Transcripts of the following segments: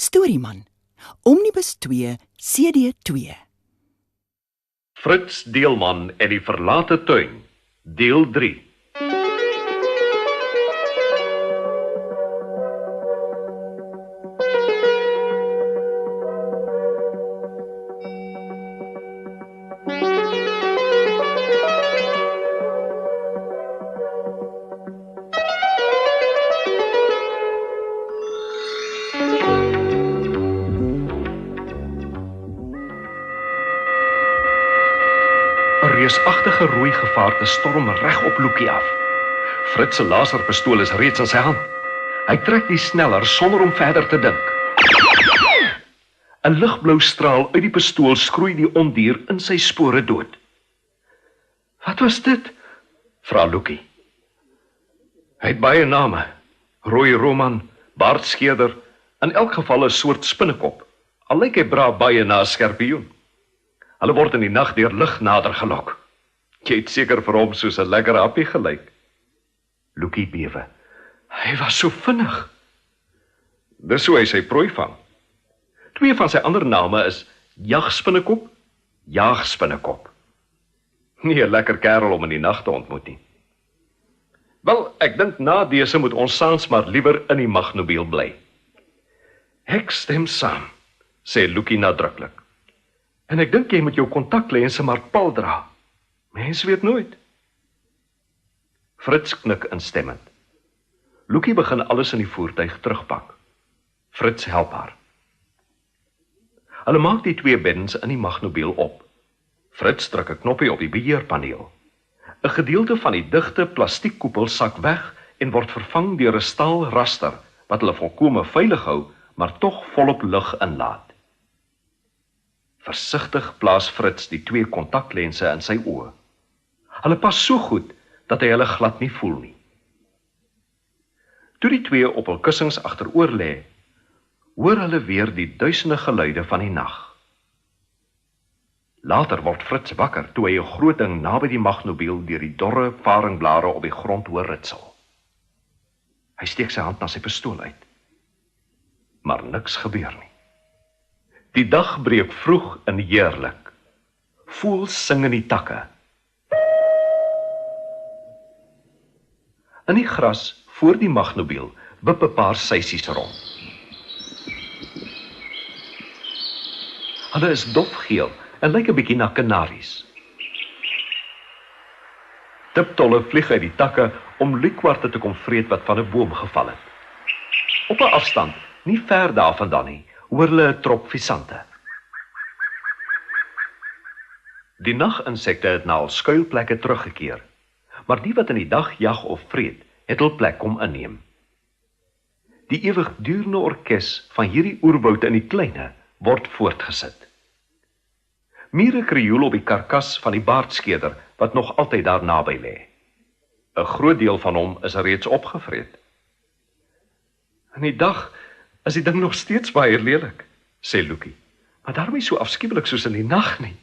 Storieman, Omnibus 2, CD2. Fritz Deelman en die verlate tuin, deel 3. Reusagtige rooi gevaarte storm reg op Lukie af. Fritz se laserpistool is reeds in sy hand. Hy trek die sneller sonder om verder te dink. 'n Ligblou straal uit die pistool skroei die ondier in sy spore dood. "Wat was dit?" vra Lukie. Hy het baie name: rooi roman, baardskeerder, in elk geval 'n soort spinnekop. Al lyk hy bra baie na 'n skorpioen. Hulle word in die nag deur lig nader gelok. Jy het seker vir hom soos 'n lekker appie gelyk. Lukie bewe. Hy was so vinnig. Dis hoe hy sy prooi vang. 2 van sy ander name is jagspinnekop, jaagspinnekop. Nie 'n lekker kerel om in die nag te ontmoet nie. Wel, ek dink na dese moet ons saans maar liewer in die magnobiel bly. Ek stem saam, sê Lukie nadruklik. En ek dink jy moet jou kontaklense maar pal dra. Mens weet nooit. Fritz knik instemmend. Lukie begin alles in die voertuig terugpak. Fritz help haar. Hulle maak die 2 beddens in die magnobiel op. Fritz druk 'n knoppie op die beheerpaneel. 'n Gedeelte van die digte plastiekkoepel sak weg en word vervang deur 'n staal raster wat hulle volkome veilig hou, maar tog volop lug inlaat. Versigtig plaas Fritz die 2 kontaklense in sy oë. Hulle pas so goed dat hy hulle glad nie voel nie. Toe die 2 op hul kussings agteroor lê, hoor hulle weer die duisende geluide van die nag. Later word Fritz wakker toe hy 'n groot ding naby die magnobiel deur die dorre varingblare op die grond hoor ritsel. Hy steek sy hand na sy pistool uit. Maar niks gebeur nie. Die dag breek vroeg en heerlik. Voëls sing in die takke. In die gras voor die magnobiel wip 'n paar seisies rond. Hulle is dofgeel en lyk 'n bietjie na kanaries. Tiptolle vlieg uit die takke om liekwarte te kom vreet wat van 'n boom geval het. Op 'n afstand, nie ver daarvandaan nie, hoor hulle 'n trop visante. Die naginsekte het na hul skuilplekke teruggekeer, maar die wat in die dag jag of vreet, het hul plek kom inneem. Die ewigdurende orkes van hierdie oerwoud in die kleine word voortgesit. Mure krioel op die karkas van die baardskeerder wat nog altyd daar naby lê. 'n Groot deel van hom is reeds opgevreet. In die dag is die ding nog steeds baie lelik, sê Lukie, maar daarmee so afskuwelik soos in die nag nie.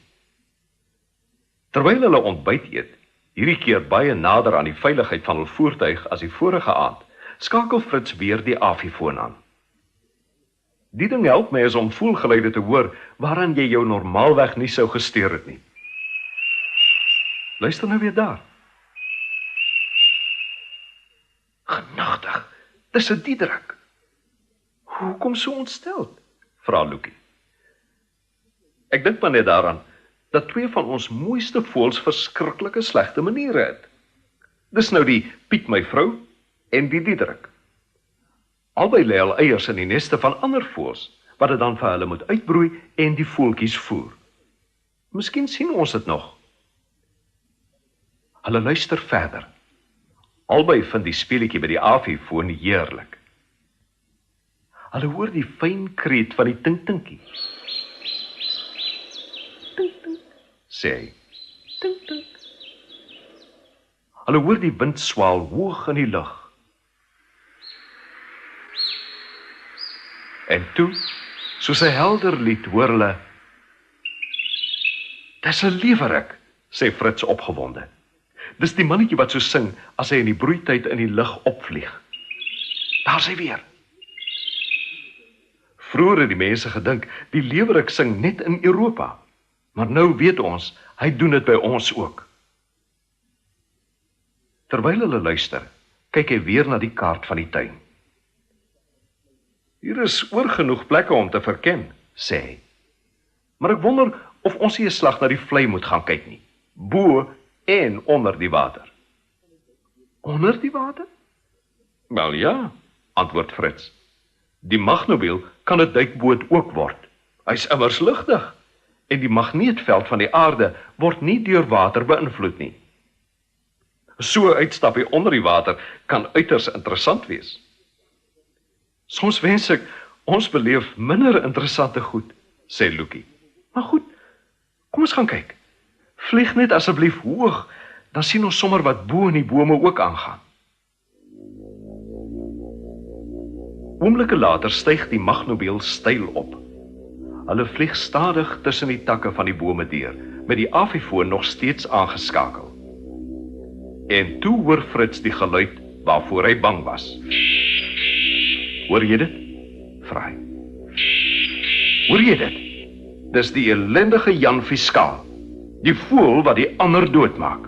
Terwyl hulle ontbyt eet, hierdie keer baie nader aan die veiligheid van hul voertuig as die vorige aand, skakel Fritz weer die afiefoon aan. Die ding help my om voelgeluide te hoor waaraan jy jou normaalweg nie sou gesteer het nie. Luister nou weer daar. Genagtig, dis 'n diederik. Hoekom so ontsteld? Vra Lukie. Ek dink maar net daaraan dat 2 van ons mooiste voëls verskriklike slegte maniere het. Dis nou die Piet my vrou en die diederik. Albei lê al eiers in die neste van ander voëls, wat dit dan vir hulle moet uitbroei en die voeltjies voer. Miskien sien ons dit nog. Hulle luister verder. Albei vind die speletjie by die afiefoon heerlik. Hulle hoor die fyn kreet van die tink-tinkie. Tink-tink, sê hy. Tink-tink. Hulle hoor die wind swaal hoog in die lug. En toe, soos 'n helder lied, hoor hulle: "Dis 'n leeuwerik," sê Fritz opgewonde. Dis die mannetjie wat so sing as hy in die broeityd in die lug opvlieg. Daar is hy weer. Vroeger het die mense gedink die leeuwerik sing net in Europa, maar nou weet ons, hy doen dit by ons ook. Terwyl hulle luister, kyk hy weer na die kaart van die tuin. Hier is oorgenoeg plekke om te verken, sê hy. Maar ek wonder of ons nie 'n slag na die vlei moet gaan kyk nie, bo en onder die water. Onder die water? Wel ja, antwoord Fritz. Die magnobiel kan 'n duikboot ook word. Hy's immers lugtig en die magneetveld van die aarde word nie deur water beïnvloed nie. So 'n uitstapie onder die water kan uiters interessant wees. Soms wens ek ons beleef minder interessante goed, sê Lukie. Maar goed, kom ons gaan kyk. Vlieg net asseblief hoog, dan sien ons sommer wat bo in die bome ook aangaan. Oomblikke later styg die magnobiel styl op. Hulle vlieg stadig tussen die takke van die bome deur, met die afifoon nog steeds aangeskakel. En toe hoor Fritz die geluid waarvoor hy bang was. Hoor jy dit? Vra hy. Hoor jy dit? Dis die ellendige Jan Fiskaal, die voël wat die ander doodmaak.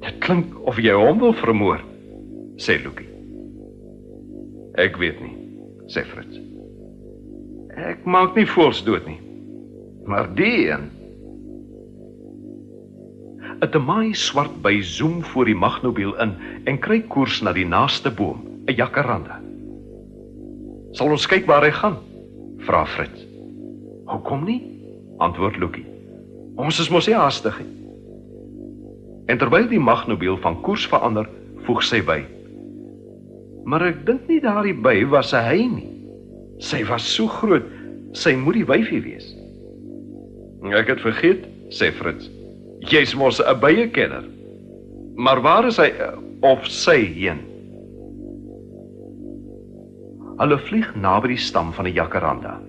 Dit klink of jy hom wil vermoor, sê Lukie. Ek weet nie, sê Fritz. Ek maak nie voëls dood nie, maar die een. 'n Tamaai swart by zoom voor die magnobiel in en kry koers na die naaste boom, 'n jacaranda. Sal ons kyk waar hy gaan? Vra Fritz. Hoekom nie? Antwoord Lukie. Ons is mos nie haastig nie. En terwyl die magnobiel van koers verander, voeg sy by. Maar ek dink nie daardie by was 'n hy nie. Sy was so groot, sy moet die wyfie wees. Ek het vergeet, sê Fritz. Jy's mos 'n byekenner. Maar waar is hy of sy heen? Hulle vlieg naby die stam van 'n jacaranda.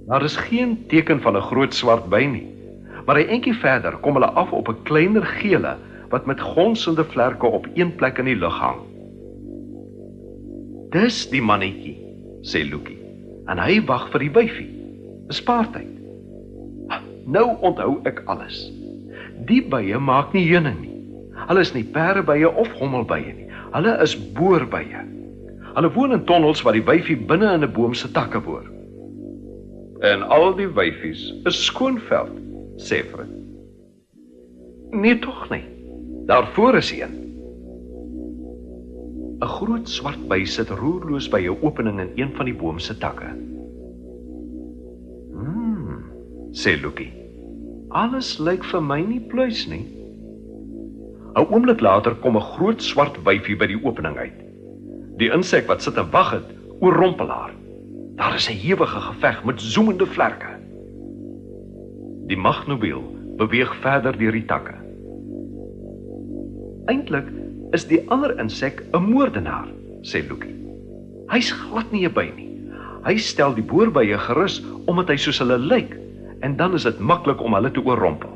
Daar is geen teken van 'n groot swart by nie, maar 'n entjie verder kom hulle af op 'n kleiner gele wat met gonsende vlerke op een plek in die lug hang. Dis die mannetjie, sê Lukie, en hy wag vir die wyfie. Dis paartyd. Nou onthou ek alles. Die bye maak nie heuning nie. Hulle is nie perebye of hommelbye nie. Hulle is boorbye. Hulle woon in tonnels waar die wyfie binne in 'n boom se takke boor. En al die wyfies is skoonveld, sê Fritz. Nee, tog nie. Daarvoor is een. 'n Groot swart by sit roerloos by 'n opening in een van die boom se takke. Sê Lukie. Alles lyk vir my nie pluis nie. 'n Oomblik later kom 'n groot swart wyfie by die opening uit. Die insek wat sit en wag het, oorrompel haar. Daar is 'n ewige geveg met zoemende vlerke. Die magnobiel beweeg verder deur die takke. Eintlik is die ander insek 'n moordenaar, sê Lukie. Hy's glad nie 'n by nie. Hy stel die boorbye gerus omdat hy soos hulle lyk, en dan is dit maklik om hulle te oorrompel.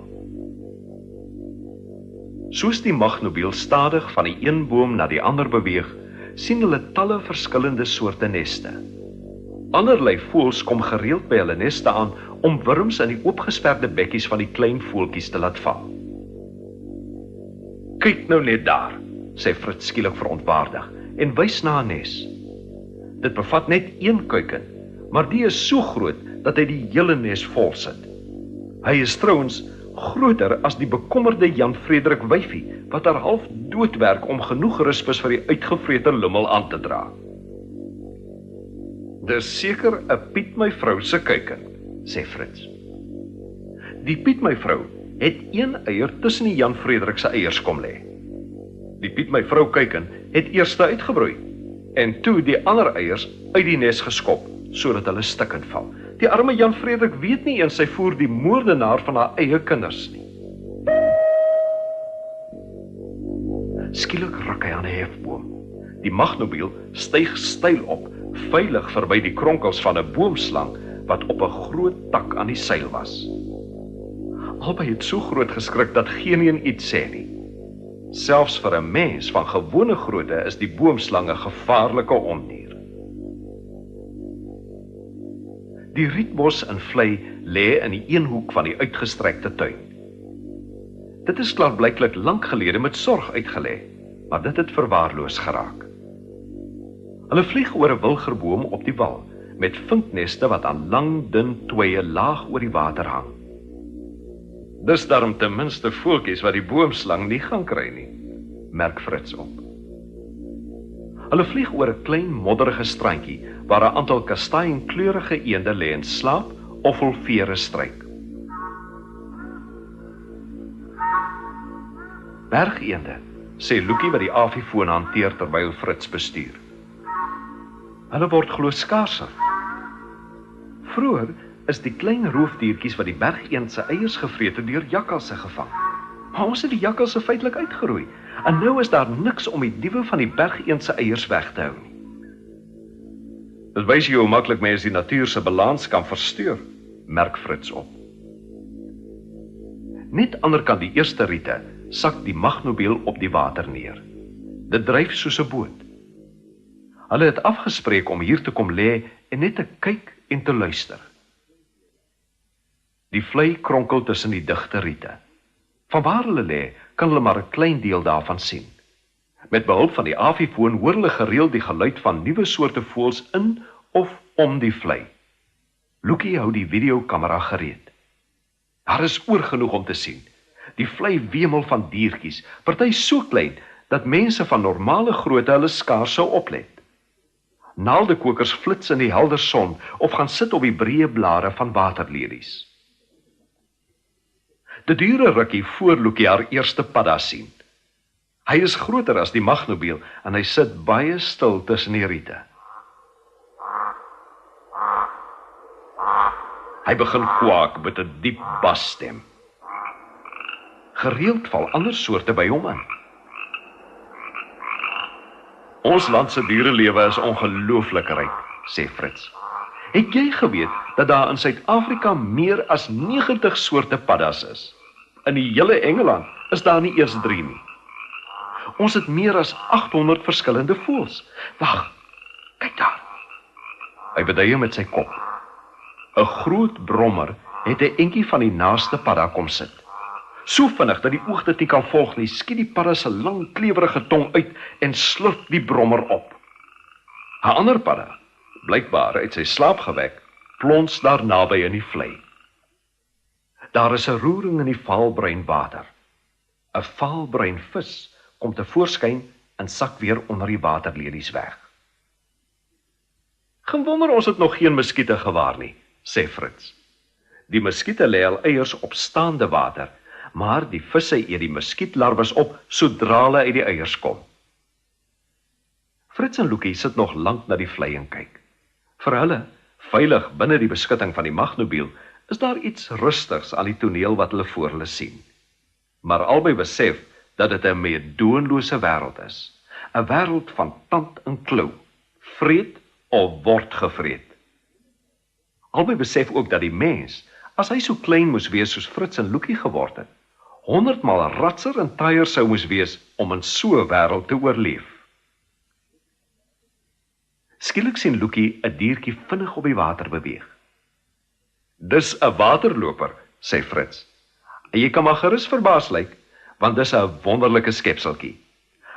Soos die magnobiel stadig van die een boom na die ander beweeg, sien hulle talle verskillende soorte neste. Allerlei voëls kom gereeld by hulle neste aan om wurms in die oopgesperde bekkies van die klein voeltjies te laat val. Kyk nou net daar, sê Fritz skielik verontwaardig en wys na 'n nes. Dit bevat net een kuiken, maar die is so groot dat hy die hele nes vol sit. Hy is trouens groter as die bekommerde Jan Frederik wyfie wat haar half doodwerk om genoeg rispus vir die uitgevrete lummel aan te dra. Dis seker 'n Piet my vrou se kuiken, sê Fritz. Die Piet my vrou het een eier tussen die Jan Frederik se eiers kom lê. Die Piet my vrou kuiken het eers uitgebroei en toe die ander eiers uit die nes geskop sodat hulle stikkend val. Die arme Jan Frederik weet nie eens sy voer die moordenaar van haar eie kinders nie. Skielik ruk hy aan 'n hefboom. Die magnobiel styg styl op, veilig verby die kronkels van 'n boomslang wat op 'n groot tak aan die seil was. Albei het so groot geskrik dat geen een iets sê nie. Selfs vir 'n mens van gewone grootte is die boomslang 'n gevaarlike ondier. Die rietbos en vlei lê in die een hoek van die uitgestrekte tuin. Dit is klaarblyklik lank gelede met sorg uitgelê, maar dit het verwaarloos geraak. Hulle vlieg oor 'n wilgerboom op die wal, met vinkneste wat aan lang, dun twye laag oor die water hang. Dis daarom ten minste voeltjies wat die boomslang nie gaan kry nie, merk Fritz op. Hulle vlieg oor 'n klein modderige strandjie, waar 'n aantal kastaaienkleurige eende lê in slaap of hul vere stryk. Bergeende, sê Lukie wat die avifoon hanteer terwyl Fritz bestuur. Hulle word glo skaarser. Vroeër is die klein roofdiertjies wat die bergeend se eiers gevreet het deur jakkalse gevang. Maar ons het die jakkalse feitelik uitgeroei, en nou is daar niks om die diewe van die bergeend se eiers weg te hou nie. Dit wys jy hoe maklik mens die natuur se balans kan versteur, merk Fritz op. Net anderkant die eerste riete sak die magnobiel op die water neer. Dit dryf soos 'n boot. Hulle het afgespreek om hier te kom lê en net te kyk en te luister. Die vlei kronkel tussen die digte riete. Vanwaar hulle lê, kan hulle maar 'n klein deel daarvan sien. Met behulp van die avifoon hoor hulle gereeld die geluid van nuwe soorte voëls in of om die vlei. Lukie hou die videokamera gereed. Daar is oor genoeg om te sien. Die vlei wemel van diertjies, party so klein dat mense van normale grootte hulle skaars sou oplet. Naaldekokers flits in die helder son of gaan sit op die breë blare van waterlelies. Dit duur 'n rukkie voor Lukie haar eerste padda sien. Hy is groter as die magnobiel en hy sit baie stil tussen die riete. Hy begin kwaak met 'n diep basstem. Gereeld val ander soorte by hom in. Ons land se dierelewe is ongelooflik ryk, sê Fritz. Het jy geweet dat daar in Suid-Afrika meer as 90 soorte paddas is? In die hele Engeland is daar nie eers 3 nie. Ons het meer as 800 verskillende voëls. Wag, kyk daar. Hy beduie met sy kop. 'n Groot brommer het 'n entjie van die naaste padda kom sit. So vinnig dat die oog dit nie kan volg nie, skiet die padda se lang klewerige tong uit en slurp die brommer op. 'n Ander padda, blykbaar uit sy slaap gewek, plons daar naby in die vlei. Daar is 'n roering in die vaalbruin water. 'n Vaalbruin vis kom tevoorskyn en sak weer onder die waterlelies weg. Geen wonder ons het nog geen muskiete gewaar nie, sê Fritz. Die muskiete lê al eiers op staande water, maar die visse eet die muskietlarwes op sodra hulle uit die eiers kom. Fritz en Lukie sit nog lank na die vlei en kyk. Vir hulle, veilig binne die beskutting van die magnobiel, is daar iets rustigs aan die toneel wat hulle voor hulle sien. Maar albei besef dat dit 'n meedoenlose wêreld is. 'n Wêreld van tand en klou, vreet of word gevreet. Albei besef ook dat die mens, as hy so klein moes wees soos Fritz en Lukie geword het, 100 maal ratser en taaier sou moes wees om in so 'n wêreld te oorleef. Skielik sien Lukie 'n diertjie vinnig op die water beweeg. Dis 'n waterloper, sê Fritz. En jy kan maar gerus verbaas lyk, want dis 'n wonderlike skepseltjie.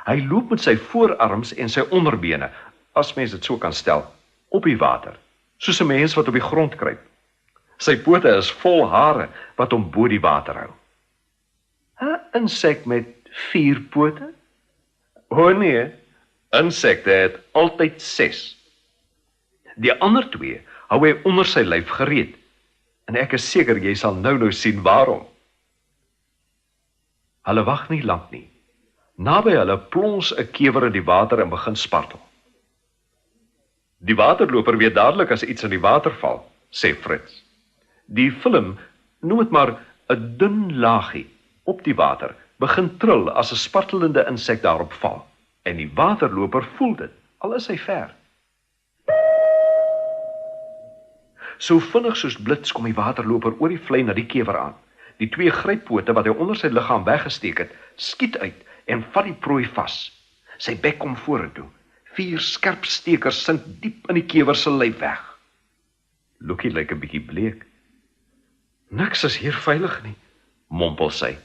Hy loop met sy voorarms en sy onderbene, as mens dit so kan stel, op die water, soos 'n mens wat op die grond kruip. Sy pote is vol hare wat hom bo die water hou. 'n Insek met 4 pote? O nee, insekte het altyd 6. Die ander 2 hou hy onder sy lyf gereed, en ek is seker jy sal nou sien waarom. Hulle wag nie lank nie. Naby hulle plons 'n kewer in die water en begin spartel. Die waterloper weet dadelik as iets in die water val, sê Fritz. Die film, noem dit maar 'n dun laagie op die water, begin trill as 'n spartelende insek daarop val, en die waterloper voel dit, al is hy ver. So vinnig soos blits kom die waterloper oor die vlei na die kewer aan. Die 2 gryppote wat hy onder sy liggaam weggesteek het, skiet uit en vat die prooi vas. Sy bek kom vorentoe. 4 skerp stekers sink diep in die kewer se lyf weg. Lucky lyk 'n bietjie bleek. Niks is hier veilig nie, mompel sy,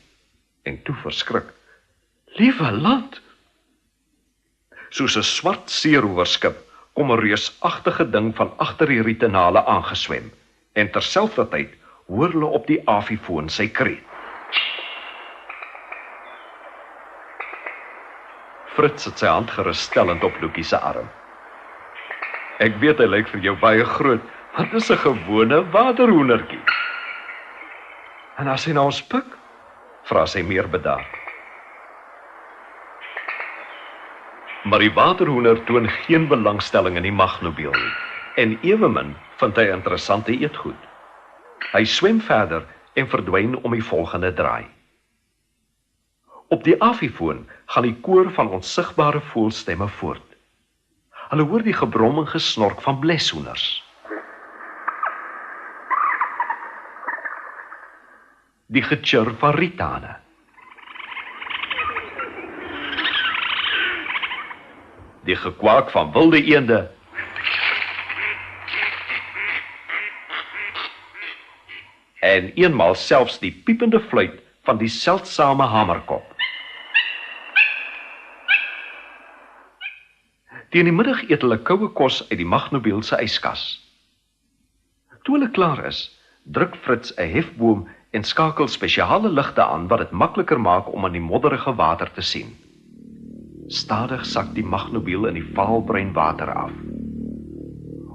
en toe verskrik. Liewe land! Soos 'n swart seerowerskip kom 'n reusagtige ding van agter die rietenale aangeswem, en terselfdertyd hoor hulle op die afifoon sy kreet. Fritz het sy hand gerusstellend op Lucky se arm. Ek weet hy lyk vir jou baie groot, maar dit is 'n gewone waterhoendertjie. En as hy na ons pik, vra sy meer bedaard. Maar die waterhoender toon geen belangstelling in die magnobiel nie, en ewemin vind hy interessante eetgoed. Hy swem verder en verdwyn om die volgende draai. Op die afifoon gaan die koor van onsigbare voëlstemme voort. Hulle hoor die gebrom en gesnork van bleshoenders. Die getjur van rietane. Die gekwaak van wilde eende. En eenmaal selfs die piepende fluit van die seldsame hamerkop. Teen die middag eet hulle koue kos uit die magnobiel se yskas. Toe hulle klaar is, druk Fritz 'n hefboom en skakel spesiale ligte aan wat dit makliker maak om aan die modderige water te sien. Stadig sak die magnobiel in die vaalbruin water af.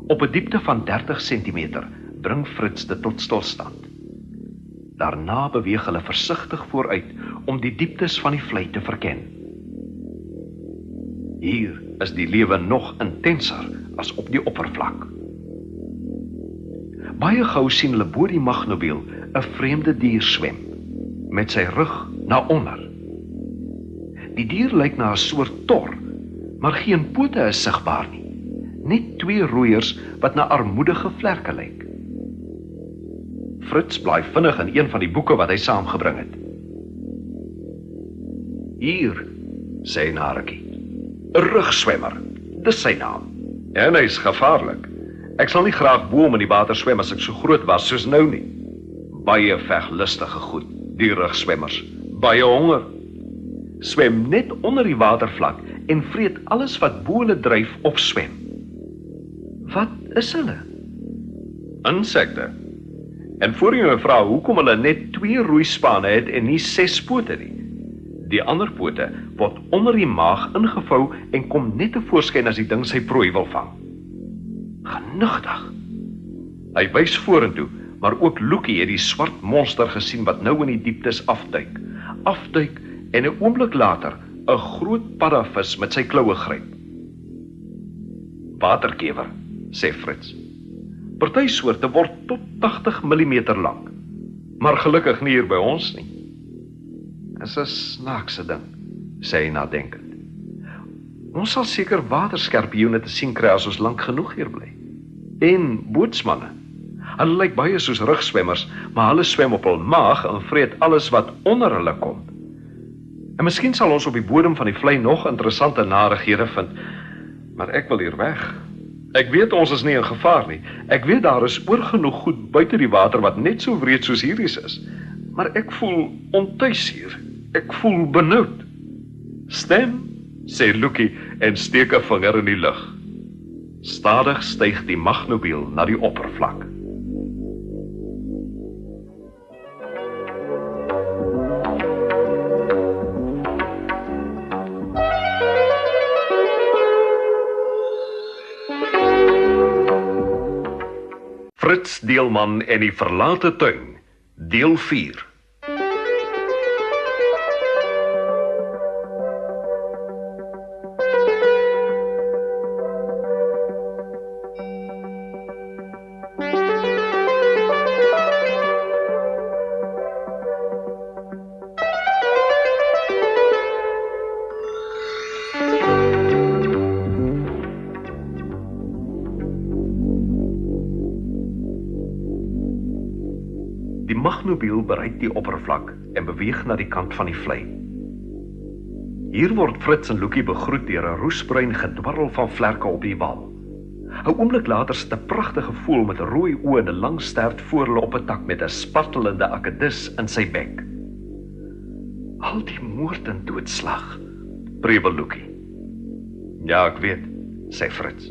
Op 'n diepte van 30 cm bring Fritz dit tot stilstand. Daarna beweeg hulle versigtig vooruit om die dieptes van die vlei te verken. Hier is die lewe nog intenser as op die oppervlak. Baie gou sien hulle bo die magnobiel 'n vreemde dier swem, met sy rug na onder. Die dier lyk na 'n soort tor, maar geen pote is sigbaar nie. Net 2 roeiers wat na armoedige vlerke lyk. Fritz blaai vinnig in een van die boeke wat hy saamgebring het. Hier, sê hy na rukkie. 'n rugswemmer, dis sy naam. En hy is gevaarlik. Ek sal nie graag bo hom in die water swem as ek so groot was soos nou nie. Baie veglustige goed, die rugswemmers. Baie honger. Swem net onder die watervlak en vreet alles wat bo hulle dryf of swem. Wat is hulle? Insekte. En voor jy my vra hoekom hulle net 2 roeispane het en nie 6 pote nie. Die ander pote word onder die maag ingevou en kom net tevoorskyn as die ding sy prooi wil vang. Genigtig. Hy wys vorentoe, maar ook Lucky het die swart monster gesien wat nou in die dieptes afduik. Afduik en 'n oomblik later 'n groot paddavis met sy kloue gryp. Waterkewer, sê Fritz. Party soorte word tot 80 mm lank, maar gelukkig nie hier by ons nie. Dis 'n snaakse ding, sê hy nadenkend. Ons sal seker waterskerpioene te sien kry as ons lank genoeg hier bly. En bootsmanne. Hulle lyk baie soos rugswemmers, maar hulle swem op hul maag en vreet alles wat onder hulle kom. En miskien sal ons op die bodem van die vlei nog interessante narighede vind, maar ek wil hier weg. Ek weet ons is nie in gevaar nie. Ek weet daar is oorgenoeg goed buite die water wat net so wreed soos hierdie is. Maar ek voel ontuis hier. Ek voel benoud. Stem, sê Lucky en steek 'n vinger in die lug. Stadig styg die magnobiel na die oppervlak. Fritz Deelman en die verlate tuin, deel 4. Die magnobiel bereik die oppervlak en beweeg na die kant van die vlei. Hier word Fritz en Lucky begroet deur 'n roesbruin gedwarrel van vlerke op die wal. 'n oomblik later sit 'n pragtige voël met 'n rooi oë en 'n lang stert voor hulle op 'n tak met 'n spartelende akedus in sy bek. Al die moord en doodslag, prewel Lukie. Ja, ek weet, sê Fritz.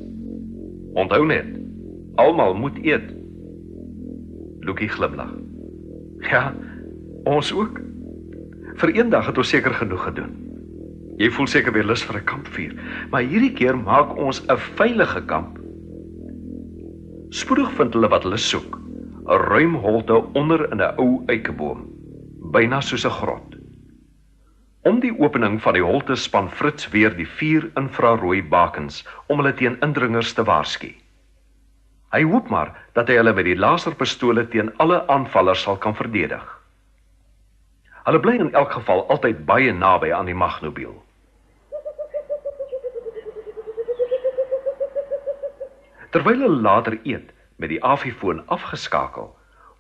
Onthou net, almal moet eet. Lukie glimlag. Ja, ons ook. Vir eendag het ons seker genoeg gedoen. Jy voel seker weer lus vir 'n kampvuur, maar hierdie keer maak ons 'n veilige kamp. Spoedig vind hulle wat hulle soek, 'n ruim holte onder in 'n ou eikeboom, byna soos 'n grot. Om die opening van die holte span Fritz weer die 4 infrarooi bakens om hulle teen indringers te waarsku. Hy hoop maar dat hy hulle met die laserpistole teen alle aanvallers sal kan verdedig. Hulle bly in elk geval altyd baie naby aan die magnobiel. Terwyl hulle later eet, met die afifoon afgeskakel,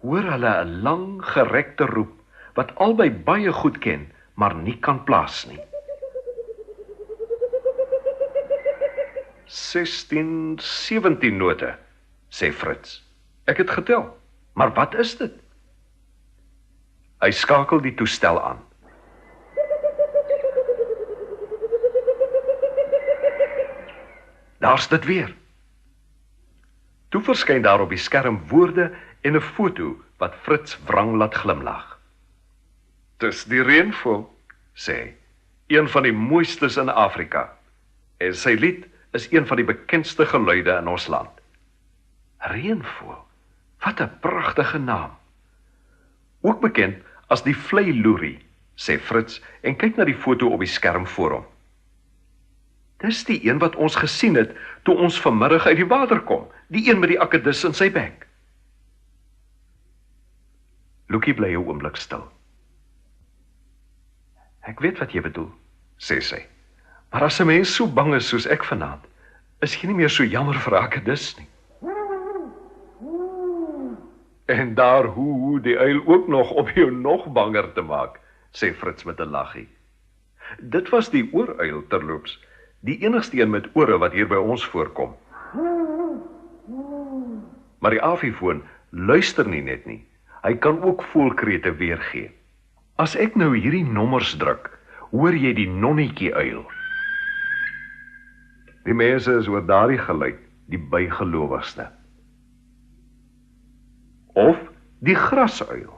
hoor hulle 'n lang gerekte roep wat albei baie goed ken, maar nie kan plaas nie. 16, 17 note, sê Fritz. Ek het getel, maar wat is dit? Hy skakel die toestel aan. Daar's dit weer. Toe verskyn daar op die skerm woorde en 'n foto wat Fritz wrang laat glimlag. Dis die reënvoël, sê hy, een van die mooistes in Afrika. En sy lied is een van die bekendste geluide in ons land. Reënvoël, wat 'n pragtige naam. Ook bekend as die vleiloerie, sê Fritz en kyk na die foto op die skerm voor hom. Dis die een wat ons gesien het toe ons vanmiddag uit die water kom, die een met die akedus in sy bek. Lukie bly 'n oomblik stil. Ek weet wat jy bedoel, sê sy. Maar as 'n mens so bang is soos ek vanaand, is jy nie meer so jammer vir 'n akedus nie. En daar hoe die uil ook nog om jou nog banger te maak, sê Fritz met 'n laggie. Dit was die ooruil terloops, die enigste een met ore wat hier by ons voorkom. Maar die afifoon luister nie net nie, hy kan ook voelkrete weergee. As ek nou hierdie nommers druk, hoor jy die nonnetjie uil. Die mense is oor daardie geluid die bygelowigste. Of die grasuil.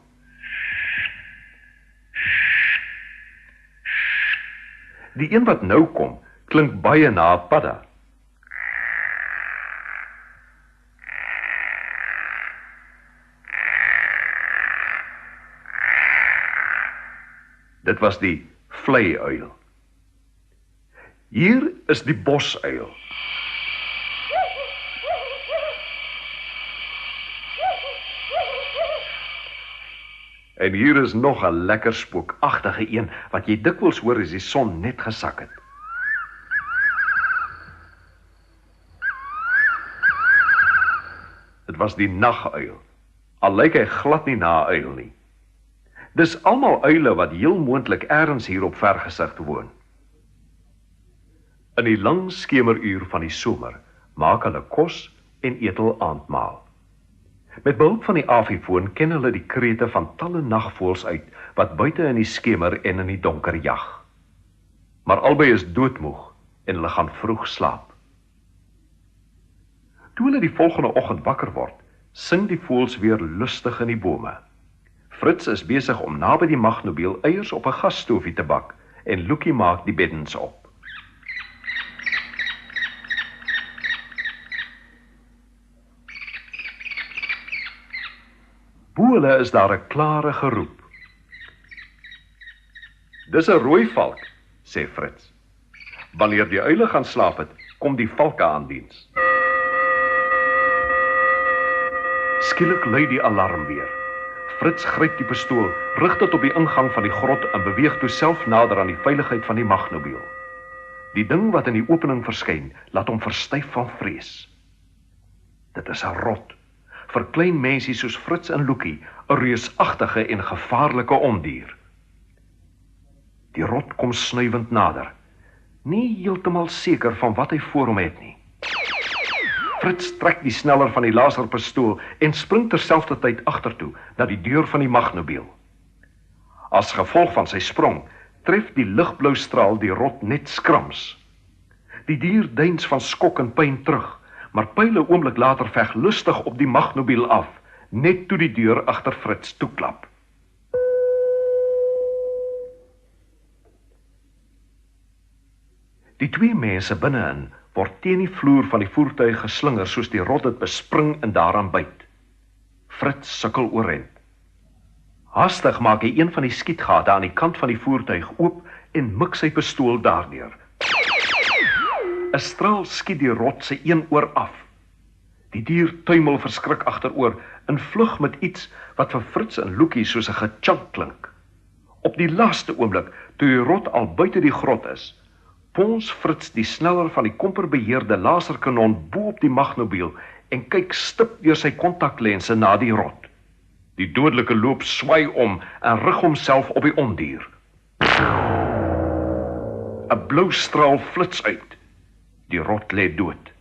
Die een wat nou kom, klink baie na 'n padda. Dit was die vleiuil. Hier is die bosuil. En hier is nog 'n lekker spookagtige een wat jy dikwels hoor as die son net gesak het. Dit was die naguil. Al lyk hy glad nie na 'n uil nie. Dis almal uile wat heel moontlik ergens hier op vergesig woon. In die lang skemeruur van die somer maak hulle kos en eet hul aandmaal. Met behulp van die afifoon ken hulle die krete van talle nagvoëls uit wat buite in die skemer en in die donker jag. Maar albei is doodmoeg en hulle gaan vroeg slaap. Toe hulle die volgende oggend wakker word, sing die voëls weer lustig in die bome. Fritz is besig om naby die magnobiel eiers op 'n gasstoofie te bak en Lukie maak die beddens op. Bo hulle is daar 'n klare geroep. Dis 'n rooi valk, sê Fritz. Wanneer die uile gaan slaap het, kom die valke aan diens. Skielik lui die alarm weer. Fritz gryp die pistool, rig dit op die ingang van die grot en beweeg toe self nader aan die veiligheid van die magnobiel. Die ding wat in die opening verskyn, laat hom verstyf van vrees. Dit is 'n rot. Vir klein mensie soos Fritz en Lukie, 'n reusagtige en gevaarlike ondier. Die rot kom snuivend nader, nie heeltemal seker van wat hy voor hom het nie. Fritz trek die sneller van die laserpistool en spring terselfdertyd agtertoe na die deur van die magnobiel. As gevolg van sy sprong, tref die ligblou straal die rot net skrams. Die dier deins van skok en pyn terug, maar pyle oomblik later veg lustig op die magnobiel af, net toe die deur agter Fritz toeklap. Die twee mense binne-in word teen die vloer van die voertuig geslinger soos die rot dit bespring en daaraan byt. Fritz sukkel oorent. Haastig maak hy een van die skietgate aan die kant van die voertuig oop en mik sy pistool daardeur. 'n Straal skiet die rot sy een oor af. Die dier tuimel verskrik agteroor en vlug met iets wat vir Fritz en Loekie soos 'n gechunk klink. Op die laaste oomblik, toe die rot al buite die grot is, pons Fritz die sneller van die komperbeheerde laserkanon bo op die magnobiel en kyk stip deur sy kontaklense na die rot. Die dodelike loop swaai om en rig homself op die ondier. 'n Blou straal flits uit. Die rot lê dood.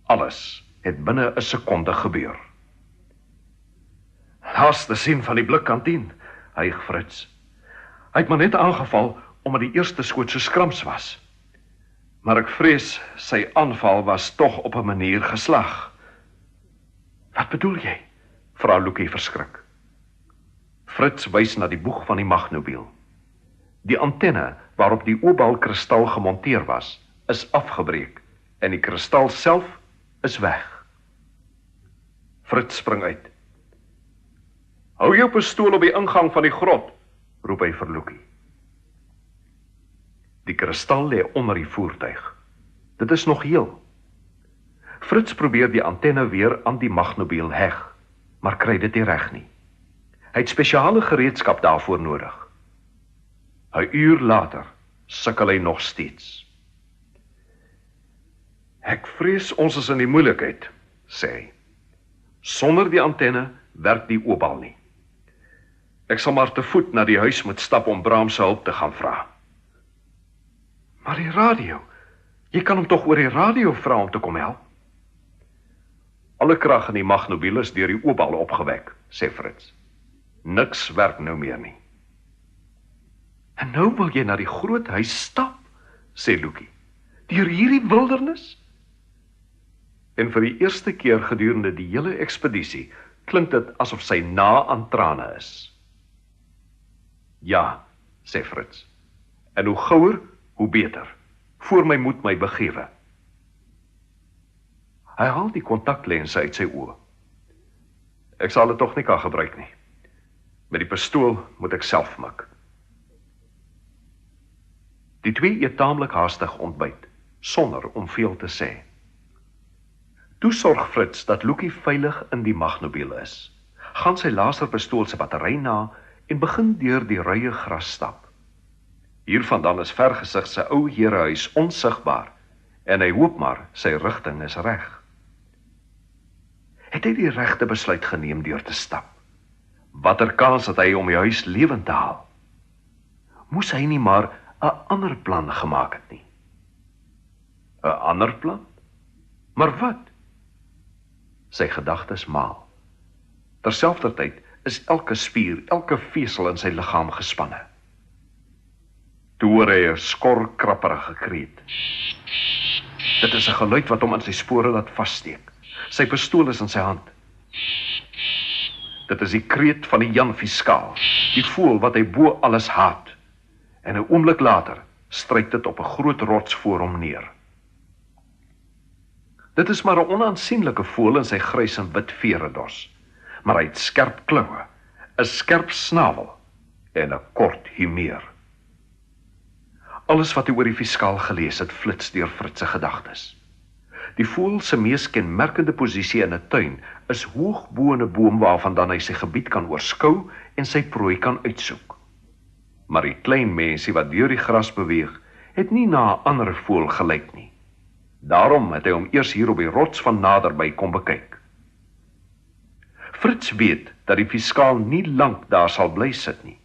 Alles het binne 'n sekonde gebeur. Laaste sien van die blikkantien, hyg Fritz. Hy het maar net aangeval omdat die eerste skoot so skrams was. Maar ek vrees sy aanval was tog op 'n manier geslag. Wat bedoel jy? Vra Loekie verskrik. Fritz wys na die boeg van die magnobiel. Die antenne waarop die obalkristal gemonteer was, is afgebreek en die kristal self is weg. Fritz spring uit. Hou jou pistool op die ingang van die grot, roep hy vir Loekie. Die kristal lê onder die voertuig. Dit is nog heel. Fritz probeer die antenne weer aan die magnobiel heg, maar kry dit nie reg nie. Hy het spesiale gereedskap daarvoor nodig. 'n uur later sukkel hy nog steeds. Ek vrees ons is in die moeilikheid, sê hy. Sonder die antenne werk die obal nie. Ek sal maar te voet na die huis moet stap om Bram se hulp te gaan vra. Maar die radio, jy kan hom tog oor die radio vra om te kom help. Alle krag in die magnobiel is deur die obal opgewek, sê Fritz. Niks werk nou meer nie. En nou wil jy na die groot huis stap, sê Loekie. Deur hierdie wildernis? En vir die eerste keer gedurende die hele ekspedisie klink dit asof sy na aan trane is. Ja, sê Fritz. En hoe gouer, hoe beter. Voor my moet my begewe. Hy haal die kontaklense uit sy oë. Ek sal dit tog nie kan gebruik nie. Met die pistool moet ek self mik. Die twee eet taamlik haastig ontbyt, sonder om veel te sê. Toe sorg Fritz dat Loekie veilig in die magnobiel is, gaan sy laserpistool se battery na en begin deur die ruie gras stap. Hiervandaan is vergesig sy ou herehuis onsigbaar en hy hoop maar sy rigting is reg. Het hy die regte besluit geneem deur te stap? Watter kans het hy om die huis lewend te haal? Moes hy nie maar 'n ander plan gemaak het nie? 'n Ander plan? Maar wat? Sy gedagtes maal. Terselfdertyd is elke spier, elke vesel in sy liggaam gespanne. Toe hoor hy 'n skor, krapperige kreet. Dit is 'n geluid wat hom in sy spore laat vassteek. Sy pistool is in sy hand. Dit is die kreet van die Jan Fiskaal, die voël wat hy bo alles haat. En 'n oomblik later stryk dit op 'n groot rots voor hom neer. Dit is maar 'n onaansienlike voël in sy grys en wit veredos, maar hy het skerp kloue, 'n skerp snavel en 'n kort humeur. Alles wat hy oor die Fiskaal gelees het, flits deur Fritz se gedagtes. Die voël se mees kenmerkende posisie in 'n tuin is hoog bo in 'n boom waarvandaan hy sy gebied kan oorskou en sy prooi kan uitsoek. Maar die klein mensie wat deur die gras beweeg, het nie na 'n ander voël gelyk nie. Daarom het hy hom eers hier op die rots van naderby kom bekyk. Fritz weet dat die Fiskaal nie lank daar sal bly sit nie.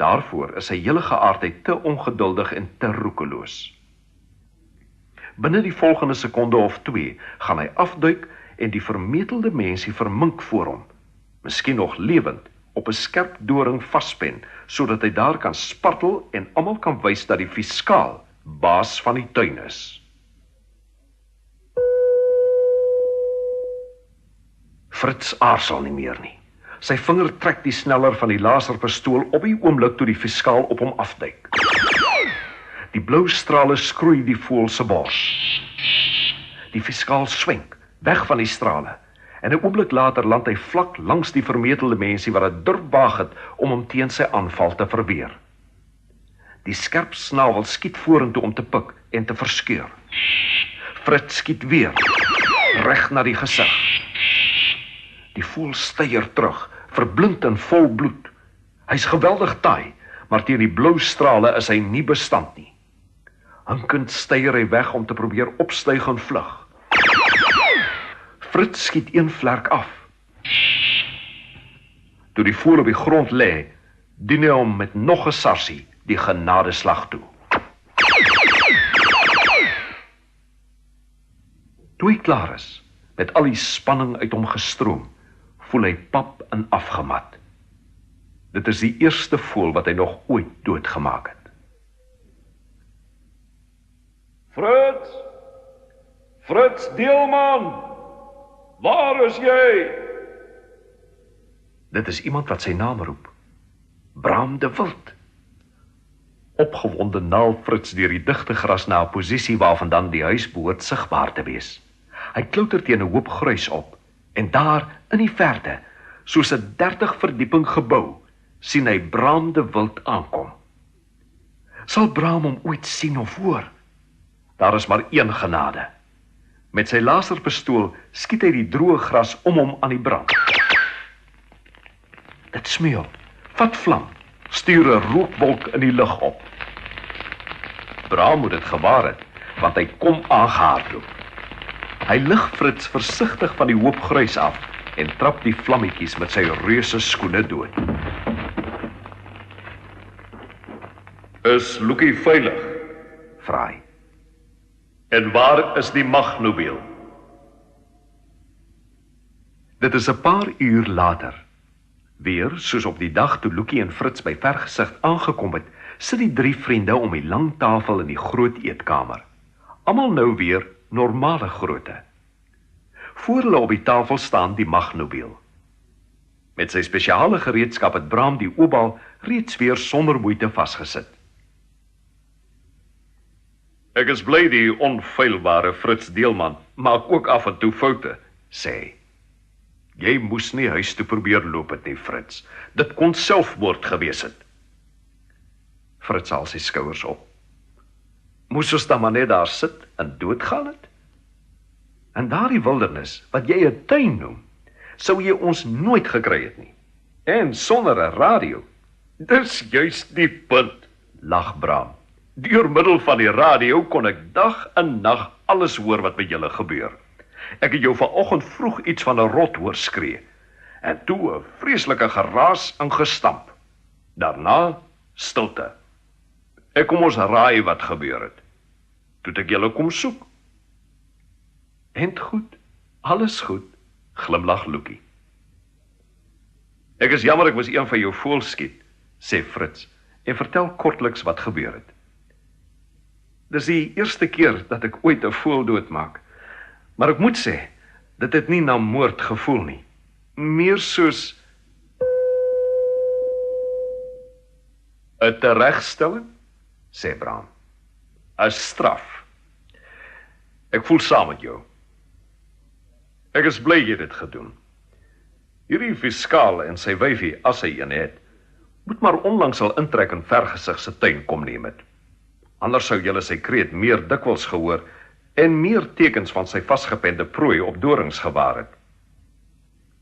Daarvoor is sy hele geaardheid te ongeduldig en te roekeloos. Binne die volgende sekonde of 2 gaan hy afduik en die vermetelde mensie vermink voor hom, miskien nog lewend, op 'n skerp doring vaspen, sodat hy daar kan spartel en almal kan wys dat die fiskaal baas van die tuin is. Fritz aarzel nie meer nie. Sy vinger trek die sneller van die laserpistool op die oomblik toe die fiskaal op hom afduik. Die blou strale skroei die voël se bors. Die fiskaal swenk, weg van die strale, en 'n oomblik later land hy vlak langs die vermetelde mensie wat dit durf waag het om hom teen sy aanval te verweer. Die skerp snavel skiet vorentoe om te pik en te verskeur. Fritz skiet weer, reg na die gesig. Die voël styer terug, verblind in vol bloed. Hy's geweldig taai, maar teen die blou strale is hy nie bestand nie. Hinkend styer hy weg om te probeer opstyg en vlug. Fritz skiet een vlerk af. Toe die voël op die grond lê, dien hy hom met nog 'n sarsie die genadeslag toe. Toe hy klaar is, met al die spanning uit hom gestroom, voel hy pap en afgemat. Dit is die eerste voël wat hy nog ooit doodgemaak het. Fritz! Fritz Deelman! Waar is jy? Dit is iemand wat sy naam roep. Bram de Wild. Opgewonde naal Fritz deur die digte gras na 'n posisie waarvandaan die huis behoort sigbaar te wees. Hy klouter teen 'n hoop gruis op, en daar, in die verte, soos 'n 30 verdieping gebou, sien hy Bram de Wild aankom. Sal Bram hom ooit sien of hoor? Daar is maar een genade. Met sy laserpistool skiet hy die droë gras om hom aan die brand. Dit smeel, vat vlam, stuur 'n rookwolk in die lug op. Bram moet dit gewaar het, want hy kom aangehardloop. Hy lig Fritz versigtig van die hoop gruis af en trap die vlammetjies met sy reuse skoene dood. Is Lucky veilig? Vra hy. En waar is die magnobiel? Dit is 'n paar uur later. Weer, soos op die dag toe Lucky en Fritz by vergesig aangekom het, sit die 3 vriende om die lang tafel in die groot eetkamer. Almal nou weer normale grootte. Voor hulle op die tafel staan die magnobiel. Met sy spesiale gereedskap het Bram die oopbal reeds weer sonder moeite vasgesit. Ek is bly die onfeilbare Fritz Deelman maak ook af en toe foute, sê hy. Jy moes nie huis toe probeer loop het nie, Fritz. Dit kon selfmoord gewees het. Fritz haal sy skouers op. Moes ons dan maar net daar sit en doodgaan het? En daardie wildernis, wat jy 'n tuin noem, sou jy ons nooit gekry het nie. En sonder 'n radio. Dis juist die punt, lag Bram. Deur middel van die radio kon ek dag en nag alles hoor wat met julle gebeur. Ek het jou vanoggend vroeg iets van 'n rot hoor skree, en toe 'n vreeslike geraas en gestamp. Daarna stilte. Ek kom ons raai wat gebeur het. Toe het ek julle kom soek. En goed, alles goed, glimlag Lucky. Ek is jammer ek was een van jou voëls skiet, sê Fritz, en vertel kortliks wat gebeur het. Dis die eerste keer dat ek ooit 'n voël doodmaak, maar ek moet sê, dit het nie na moord gevoel nie. Meer soos 'n teregstelling, sê Bram. 'n Straf. Ek voel saam met jou. Ek is bly jy het dit gedoen. Hierdie fiskaal en sy wyfie, as hy een het, moet maar onlangs al intrek in vergesig se tuin kom neem het. Anders sou julle sy kreet meer dikwels gehoor en meer tekens van sy vasgepende prooi op dorings gewaar het.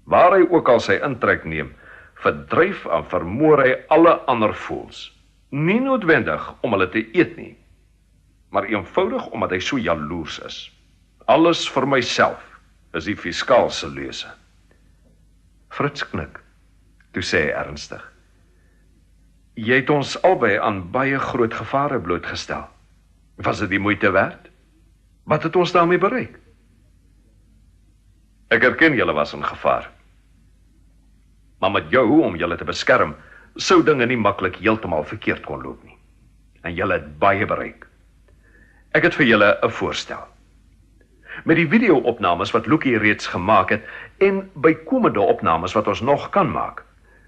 Waar hy ook al sy intrek neem, verdryf en vermoor hy alle ander voëls. Nie noodwendig om hulle te eet nie, maar eenvoudig omdat hy so jaloers is. Alles vir myself is die fiskaal se lese. Fritz knik, toe sê hy ernstig. Jy het ons albei aan baie groot gevare blootgestel. Was dit die moeite werd? Wat het ons daarmee bereik? Ek erken julle was in gevaar. Maar met jou, om julle te beskerm, sou dinge nie maklik heeltemal verkeerd kon loop nie. En julle het baie bereik. Ek het vir julle 'n voorstel. Met die video-opnames wat Lucky reeds gemaak het, en bykomende opnames wat ons nog kan maak,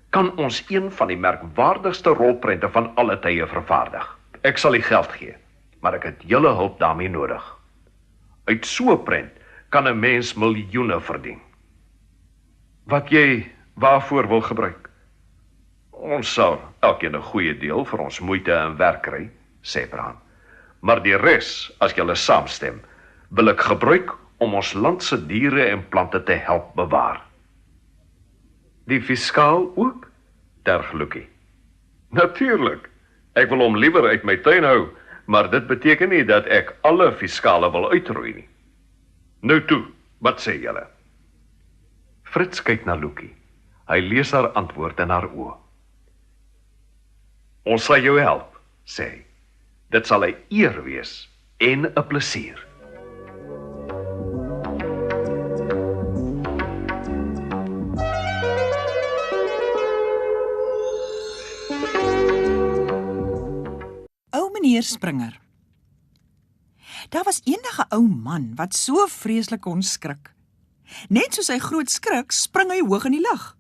kan ons een van die merkwaardigste rolprente van alle tye vervaardig. Ek sal die geld gee, maar ek het julle hulp daarmee nodig. Uit so 'n prent kan 'n mens miljoene verdien. Wat jy waarvoor wil gebruik? Ons sal elkeen 'n goeie deel vir ons moeite en werk kry, sê Bram. Maar die res, as julle saamstem, wil ek gebruik om ons land se diere en plante te help bewaar. Die fiskaal ook? Terg Lucky. Natuurlik. Ek wil hom liewer uit my tuin hou, maar dit beteken nie dat ek alle fiskale wil uitroei nie. Nou toe, wat sê julle? Fritz kyk na Lucky. Hy lees haar antwoord in haar oë. Ons sal jou help, sê hy. Dit sal 'n eer wees en 'n plesier. Ou meneer Springer. Daar was eendag 'n ou man wat so vreeslik kon skrik. Net soos hy groot skrik, spring hy hoog in die lug.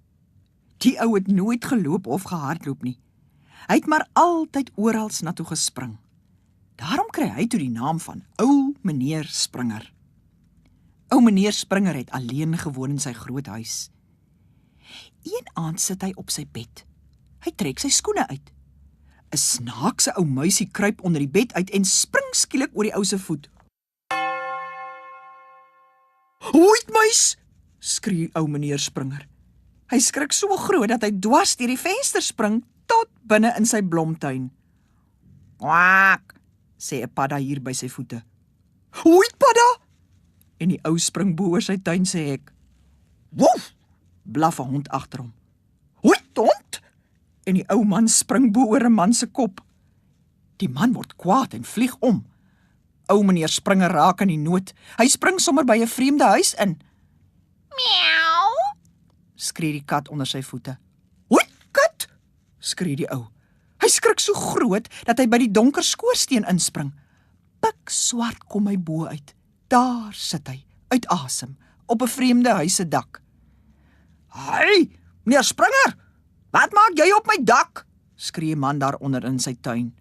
Die ou het nooit geloop of gehardloop nie. Hy het maar altyd oral na toe gespring. Daarom kry hy toe die naam van Ou meneer Springer. Ou meneer Springer het alleen gewoon in sy groot huis. Een aand sit hy op sy bed. Hy trek sy skoene uit. 'n Snaakse ou muisie kruip onder die bed uit en spring skielik oor die ou se voet. "Hoet muis!" skree ou meneer Springer. Hy skrik so groot dat hy dwars deur die venster spring tot binne in sy blomtuin. "Kwak!" sê 'n padda hier by sy voete. "Hoet padda!" En die ou spring bo oor sy tuin se hek. "Woef!" blaf 'n hond agter hom. "Hoet hond!" En die ou man spring bo oor 'n man se kop. Die man word kwaad en vlieg om. Ou meneer Springer raak in die nood. Hy spring sommer by 'n vreemde huis in. "Miau!" skree die kat onder sy voete. "Hoet kat!" skree die ou. Hy skrik so groot dat hy by die donker skoorsteen inspring. Pik swart kom hy bo uit. Daar sit hy, uit asem, op 'n vreemde huis se dak. "Hey, meneer Springer! Wat maak jy op my dak?" skree 'n man daaronder in sy tuin.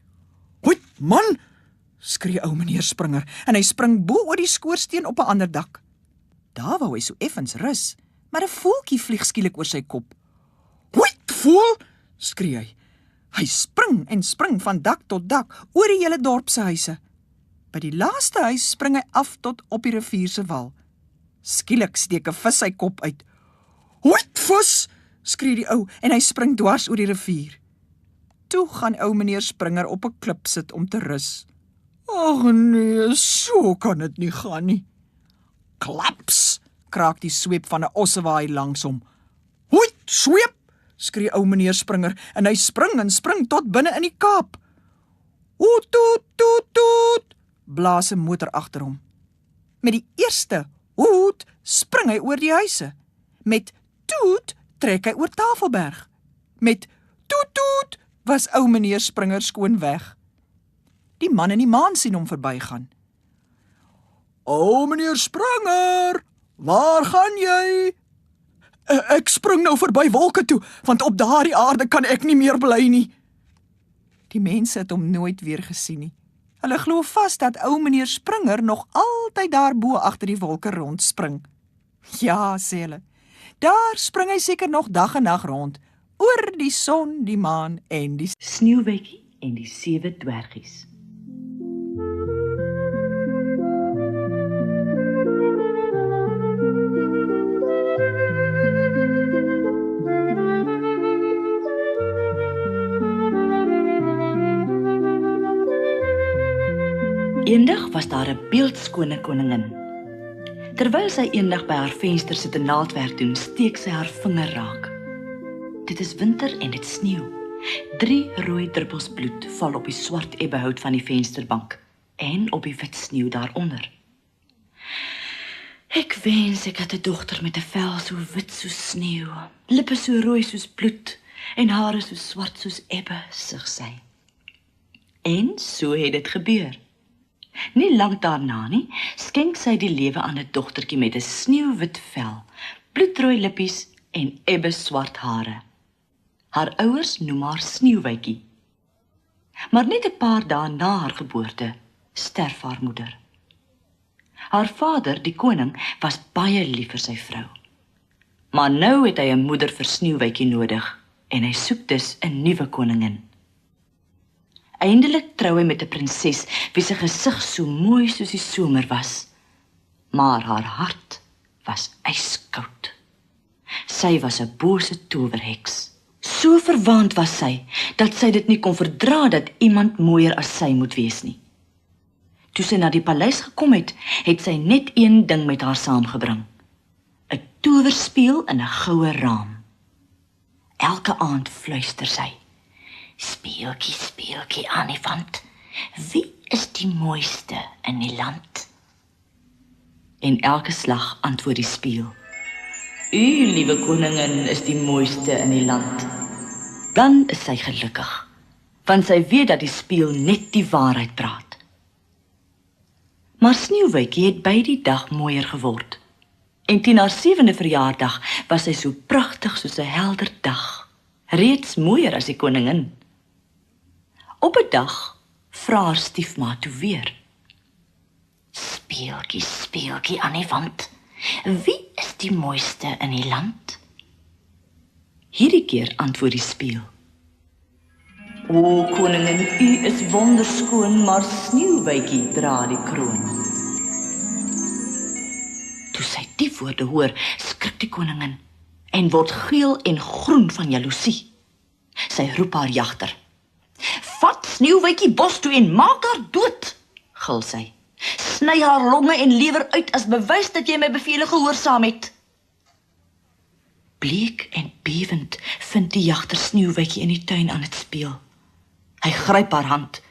"Hoet, man!" skree ou meneer Springer en hy spring bo oor die skoorsteen op 'n ander dak. Daar wou hy so effens rus, maar 'n voeltjie vlieg skielik oor sy kop. "Hoet, voel!" skree hy. Hy spring en spring van dak tot dak oor die hele dorp se huise. By die laaste huis spring hy af tot op die rivier se wal. Skielik steek 'n vis sy kop uit. "Hoet, vis!" skree die ou en hy spring dwars oor die rivier. Toe gaan ou meneer Springer op 'n klip sit om te rus. "Ag nee, so kan dit nie gaan nie." "Klaps!" kraak die sweep van 'n ossewaai langs hom. "Hoet, sweep!" skree ou meneer Springer en hy spring en spring tot binne in die Kaap. "Oet, toet, toet, toet!" blaas 'n motor agter hom. Met die eerste hoet spring hy oor die huise. Met toet trek hy oor Tafelberg. Met toet, toet was ou meneer Springer skoon weg. Die man in die maan sien hom verbygaan. "Ou meneer Springer, waar gaan jy?" Ek spring nou verby wolke toe, want op daardie aarde kan ek nie meer bly nie." Die mense het hom nooit weer gesien nie. Hulle glo vas dat ou meneer Springer nog altyd daarbo agter die wolke rondspring. Ja, sê hulle, daar spring hy seker nog dag en nag rond, oor die son, die maan en die Sneeuwwitjie en die 7 dwergies. Eendag was daar 'n beeldskone koningin. Terwyl sy eendag by haar venster sit en naaldwerk doen, steek sy haar vinger raak. Dit is winter en dit sneeu. 3 rooi druppels bloed val op die swart ebbehout van die vensterbank en op die wit sneeu daaronder. Ek wens ek het 'n dogter met 'n vel so wit soos sneeu, lippe so rooi soos bloed en hare so swart soos ebbe, sug sy. En so het dit gebeur. Nie lank daarna nie, skenk sy die lewe aan 'n dogtertjie met 'n sneeuwwit vel, bloedrooi lippies en ebbe swart hare. Haar ouers noem haar Sneeuwwitjie. Maar net 'n paar dae na haar geboorte sterf haar moeder. Haar vader, die koning, was baie lief vir sy vrou. Maar nou het hy 'n moeder vir Sneeuwwitjie nodig en hy soek dus 'n nuwe koningin. Eindelik trou hy met 'n prinses wie se gesig so mooi soos die somer was, maar haar hart was ijskoud. Sy was 'n bose towerheks. So verwaand was sy, dat sy dit nie kon verdra dat iemand mooier as sy moet wees nie. Toe sy na die paleis gekom het, het sy net een ding met haar saamgebring. 'n towerspieël in 'n goue raam. Elke aand fluister sy: "Speeltjie, speeltjie aan die wand, wie is die mooiste in die land?" En elke slag antwoord die spieël: "U, liewe koningin, is die mooiste in die land." Dan is sy gelukkig, want sy weet dat die spieël net die waarheid praat. Maar Sneeuwwitjie het by die dag mooier geword. En teen haar 7de verjaardag was sy so pragtig soos 'n helder dag, reeds mooier as die koningin. Op 'n dag vra haar stiefma toe weer: "Speeltjie, speeltjie aan die wand, wie is die mooiste in die land?" Hierdie keer antwoord die spieël: "O koningin, u is wonderskoon, maar Sneeuwwitjie dra die kroon." Toe sy die woorde hoor, skrik die koningin en word geel en groen van jaloesie. Sy roep haar jagter: "Vat Sneeuwwitjie bos toe en maak haar dood," gil sy. "Sny haar longe en lewer uit as bewys dat jy my bevele gehoorsaam het." Bleek en bewend vind die jagter Sneeuwwitjie in die tuin aan het speel. Hy gryp haar hand.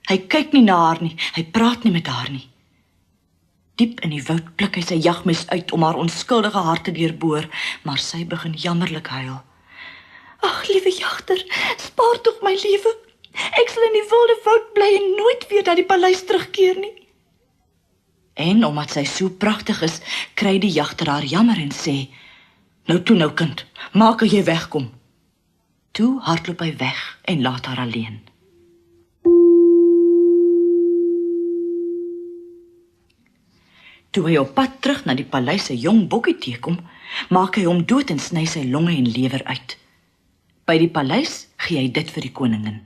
Hy kyk nie na haar nie, hy praat nie met haar nie. Diep in die woud pluk hy sy jagmes uit om haar onskuldige hart te deurboor, maar sy begin jammerlik huil. "Ag, liewe jagter, spaar tog my lewe. Ek sal in die wilde woud bly en nooit weer na die paleis terugkeer nie." En omdat sy so pragtig is, kry die jagter haar jammer en sê: "Nou toe nou kind, maak dat jy wegkom." Toe hardloop hy weg en laat haar alleen. Toe hy op pad terug na die paleis se jong bokkie teekom, maak hy hom dood en sny sy longe en lewer uit. By die paleis gee hy dit vir die koningin.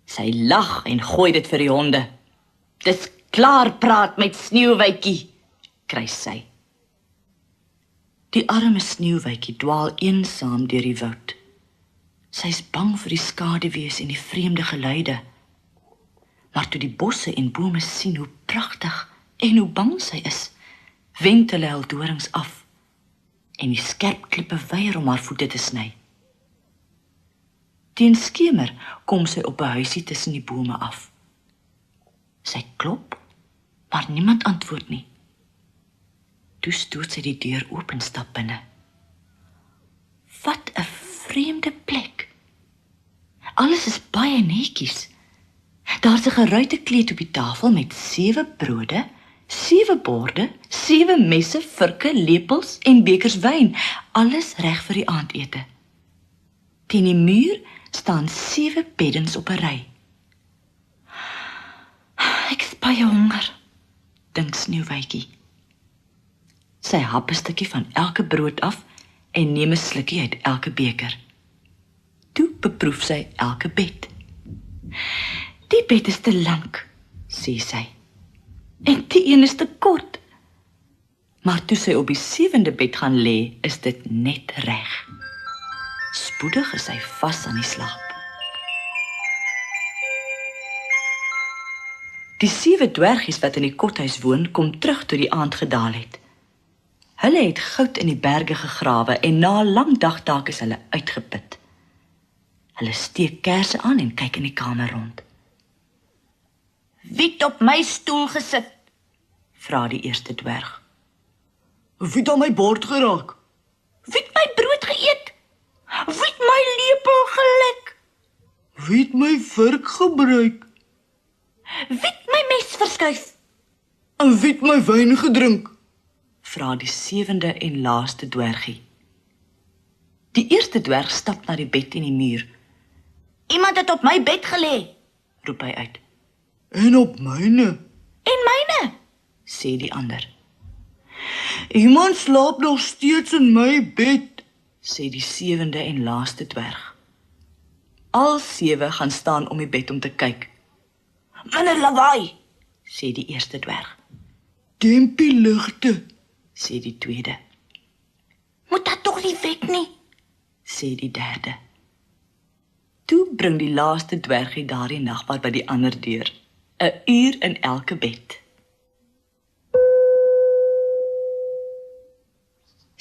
Sy lag en gooi dit vir die honde. "Dis klaar praat met Sneeuwwitjie," krys sy. Die arme Sneeuwwitjie dwaal eensaam deur die woud. Sy is bang vir die skaduwees en die vreemde geluide. Maar toe die bosse en bome sien hoe pragtig en hoe bang sy is, wend hulle hul dorings af en die skerp klippe weier om haar voete te sny. Teen skemer kom sy op 'n huisie tussen die bome af. Sy klop, maar niemand antwoord nie. Toe stoot sy die deur oop en stap binne. Wat 'n vreemde plek. Alles is baie netjies. Daar's 'n geruite kleed op die tafel met 7 brode, 7 borde, 7 messe, vurke, lepels en bekers wyn, alles reg vir die aandete. Teen die muur staan 7 beddens op 'n ry. Ek is baie honger, dink Sneeuwwitjie. Sy hap 'n stukkie van elke brood af en neem 'n slukkie uit elke beker. Toe beproef sy elke bed. Die bed is te lank, sê sy. En die een is te kort. Maar toe sy op die 7de bed gaan lê, is dit net reg. Spoedig is sy vas aan die slaap. Die 7 dwergies wat in die kothuis woon, kom terug toe die aand gedaal het. Hulle het goud in die berge gegrawe en na 'n lang dagtaak is hulle uitgeput. Hulle steek kersse aan en kyk in die kamer rond. Wie het op my stoel gesit? vra die eerste dwerg. Wie het aan my bord geraak? Wie het my brood geëet? Wie het my lepel gelik? Wie het my vork gebruik? Wie het my mes verskuif? En wie het my wyn gedrink? Vra die 7de en laaste dwergie. Die eerste dwerg stap na die bed in die muur. Iemand het op my bed gelê, roep hy uit. En op myne? En myne, sê die ander. Iemand slaap nog steeds in my bed, sê die 7de en laaste dwerg. Al 7 gaan staan om die bed om te kyk. Minder lawaai, sê die eerste dwerg. Demp die ligte, sê die tweede. Moet dat tog nie wek nie, sê die derde. Toe bring die laaste dwergie daardie nagpad by die ander deur, 'n uur in elke bed.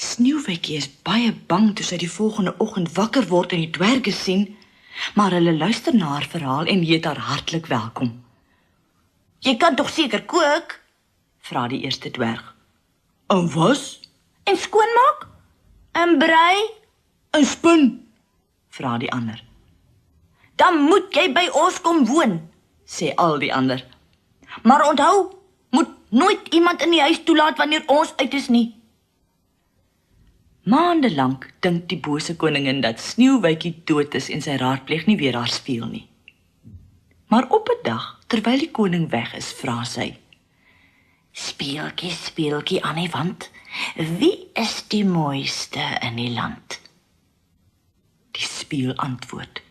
Sneeuwwitjie is baie bang toe sy die volgende oggend wakker word en die dwerge sien, maar hulle luister na haar verhaal en heet haar hartlik welkom. Jy kan tog seker kook? Vra die eerste dwerg. En was? En skoonmaak? En brei? En spin? Vra die ander. Dan moet jy by ons kom woon, sê al die ander. Maar onthou, moet nooit iemand in die huis toelaat wanneer ons uit is nie. Maandelang dink die bose koningin dat Sneeuwwitjie dood is en sy raadpleeg nie weer haar speel nie. Maar op 'n dag, terwyl die koning weg is, vra sy: Speeltjie, speeltjie aan die wand, wie is die mooiste in die land? Die spieël antwoord: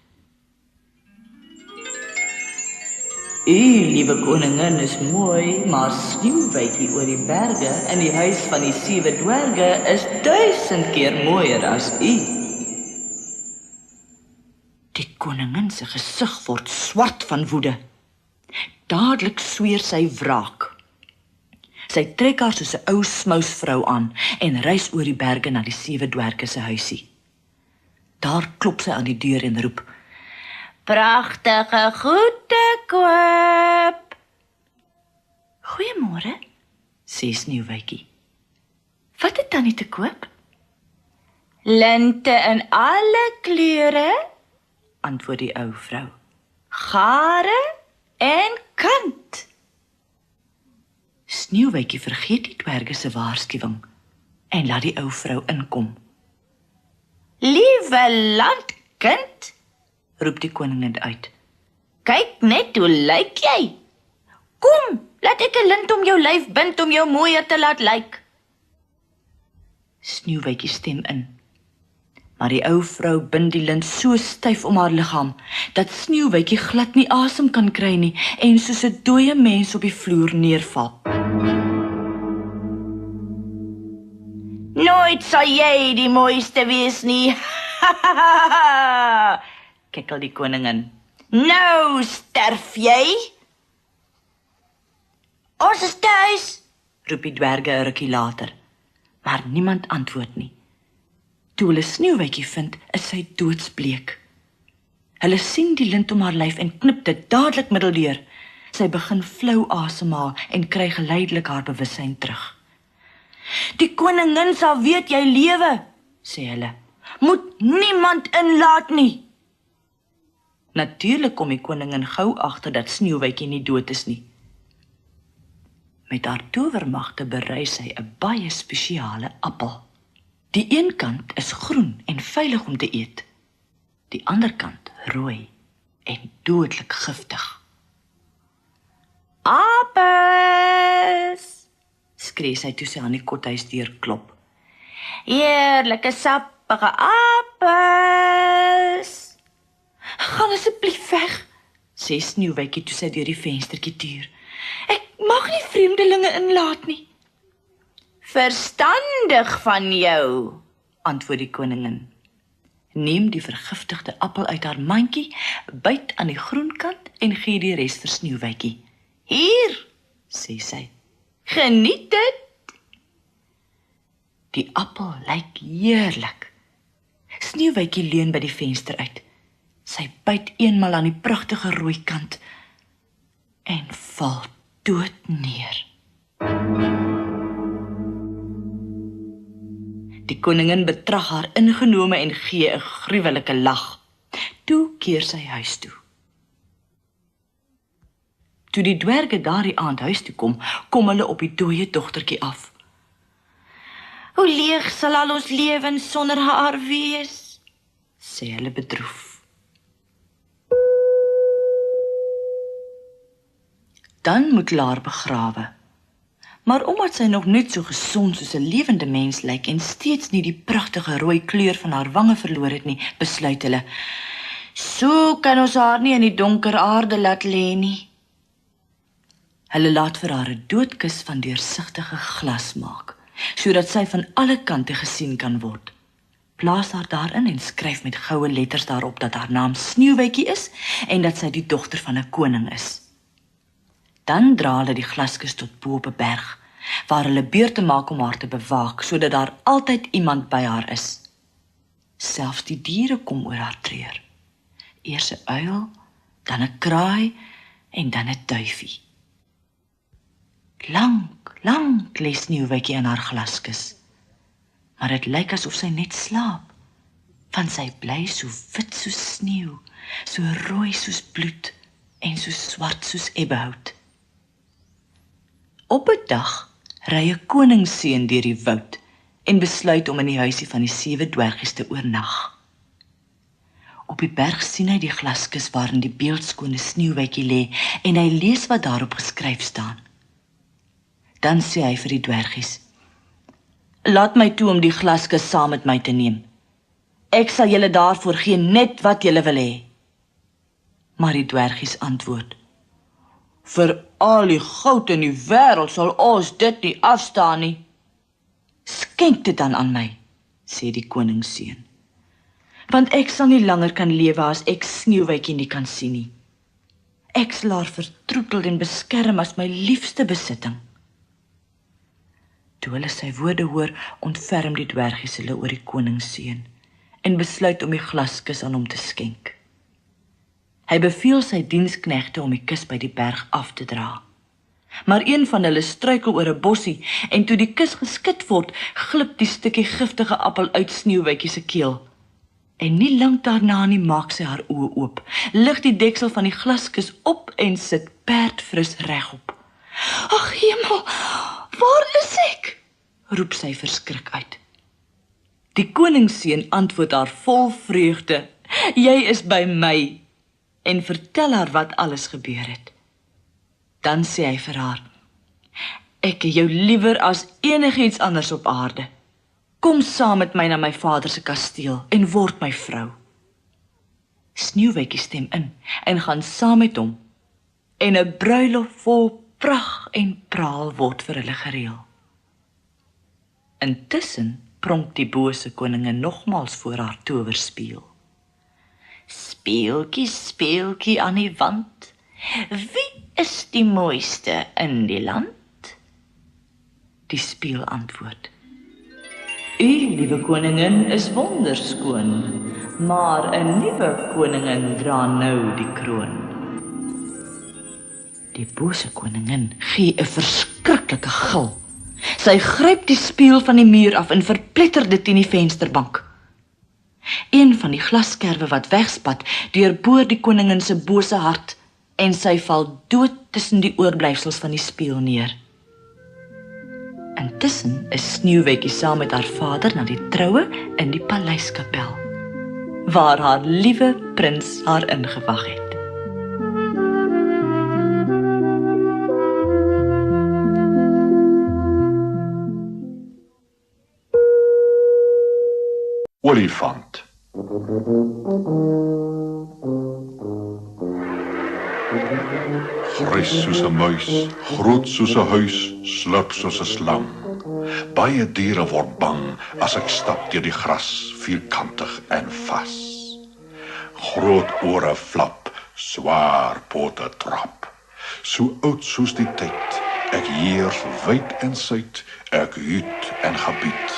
U, liewe koningin, is mooi, maar Sneeuwwitjie oor die berge in die huis van die 7 dwerge is 1000 keer mooier as u. Die koningin se gesig word swart van woede. Dadelik sweer sy wraak. Sy trek haar soos 'n ou smousvrou aan en reis oor die berge na die 7 dwerge se huisie. Daar klop sy aan die deur en roep: Pragtige goed te koop. Goeiemôre, sê Sneeuwwitjie. Wat het tannie te koop? Linte in alle kleure, antwoord die ou vrou. Gare en kant. Sneeuwwitjie vergeet die dwerge se waarskuwing en laat die ou vrou inkom. Liewe landkind, roep die koningin uit. Kyk net hoe lyk jy. Kom, laat ek 'n lint om jou lyf bind om jou mooier te laat lyk. Sneeuwwitjie stem in. Maar die ou vrou bind die lint so styf om haar liggaam, dat Sneeuwwitjie glad nie asem kan kry nie en soos 'n dooie mens op die vloer neerval. Nooit sal jy die mooiste wees nie, kekkel die koningin. Nou sterf jy. Ons is thuis, roep die dwerge 'n rukkie later, maar niemand antwoord nie. Toe hulle Sneeuwwitjie vind, is sy doodsbleek. Hulle sien die lint om haar lyf en knip dit dadelik middeldeur. Sy begin flou asemhaal en kry geleidelik haar bewussyn terug. Die koningin sal weet jy lewe, sê hulle. Moet niemand inlaat nie. Natuurlik kom die koningin gou agter dat Sneeuwwitjie nie dood is nie. Met haar towermagte berei sy 'n baie spesiale appel. Die een kant is groen en veilig om te eet. Die ander kant rooi en dodelik giftig. Appels, skree sy toe sy aan die kothuisdeur klop. Heerlike sappige appels. Gaan asseblief weg, sê Sneeuwwitjie toe sy deur die venstertjie tuur. Ek mag nie vreemdelinge inlaat nie. Verstandig van jou, antwoord die koningin. Neem die vergiftigde appel uit haar mandjie, byt aan die groen kant en gee die res vir Sneeuwwitjie. Hier, sê sy, geniet dit. Die appel lyk heerlik. Sneeuwwitjie leun by die venster uit. Sy byt eenmal aan die pragtige rooi kant en val dood neer. Die koningin betrag haar ingenome en gee 'n gruwelike lag. Toe keer sy huis toe. Toe die dwerge daardie aand huis toe kom hulle op die dooie dogtertjie af. "Hoe leeg sal al ons lewens sonder haar wees?" sê hulle bedroef. Dan moet hulle haar begrawe. Maar omdat sy nog net so gesond soos 'n lewende mens lyk en steeds nie die pragtige rooi kleur van haar wange verloor het nie, besluit hulle, "So kan ons haar nie in die donker aarde laat lê nie." Hulle laat vir haar 'n doodkus van deursigtige glas maak, sodat sy van alle kante gesien kan word. Plaas haar daarin en skryf met goue letters daarop dat haar naam Sneeuwwitjie is en dat sy die dogter van 'n koning is. Dan dra hulle die glaskus tot bo op 'n berg, waar hulle beurte maak om haar te bewaak, sodat daar altyd iemand by haar is. Selfs die diere kom oor haar treur. Eers 'n uil, dan 'n kraai en dan 'n duifie. Lank lê Sneeuwwitjie in haar glaskus, maar dit lyk asof sy net slaap, want sy bly so wit soos sneeu, so rooi soos bloed en so swart soos ebbehout. Op 'n dag ry 'n koningsseun deur die woud en besluit om in die huisie van die 7 dwergies te oornag. Op die berg sien hy die glaskus waarin die beeldskone Sneeuwwitjie lê en hy lees wat daarop geskryf staan. Dan sê hy vir die dwergies, "Laat my toe om die glaskus saam met my te neem. Ek sal julle daarvoor gee net wat julle wil hê." Maar die dwergies antwoord, "Vir al die goud in die wêreld sal ons dit nie afstaan nie." "Skenk dit dan aan my," sê die koningsseun, "want ek sal nie langer kan lewe as ek Sneeuwwitjie nie kan sien nie. Ek sal haar vertroetel en beskerm as my liefste besitting." Toe hulle sy woorde hoor, ontferm die dwergies hulle oor die koningsseun en besluit om die glaskus aan hom te skenk. Hy beveel sy diensknegte om die kus by die berg af te dra. Maar een van hulle struikel oor 'n bossie en toe die kus geskit word, glip die stukkie giftige appel uit Sneeuwwitjie se keel. En nie lank daarna nie maak sy haar oë oop, lig die deksel van die glaskus op en sit perdfris regop. "Ag hemel, waar is ek?" roep sy verskrik uit. Die koningsseun antwoord haar vol vreugde, "Jy is by my," en vertel haar wat alles gebeur het. Dan sê hy vir haar, "Ek het jou liewer as enigiets anders op aarde. Kom saam met my na my vader se kasteel en word my vrou." Sneeuwwitjie stem in en gaan saam met hom, en 'n bruilof vol pragt en praal word vir hulle gereël. Intussen pronk die bose koningin nogmals voor haar towerspieël. "Speeltjie, speeltjie aan die wand, wie is die mooiste in die land?" Die spieël antwoord, "U, liewe koningin, is wonderskoon, maar 'n nuwe koningin dra nou die kroon." Die bose koningin gee 'n verskriklike gil. Sy gryp die spieël van die muur af en verpletter dit teen die vensterbank. Een van die glasskerwe wat wegspat, deurboor die koningin se bose hart en sy val dood tussen die oorblyfsels van die spieël neer. Intussen is Sneeuwwitjie saam met haar vader na die troue in die paleiskapel, waar haar liewe prins haar ingewag het. Olifant. Grys soos 'n muis, groot soos 'n huis, slurp soos 'n slang. Baie diere word bang as ek stap deur die gras, vierkantig en vas. Groot ore flap, swaar pote trap. So oud soos die tyd, ek heers wyd en suid, ek huut en gebied.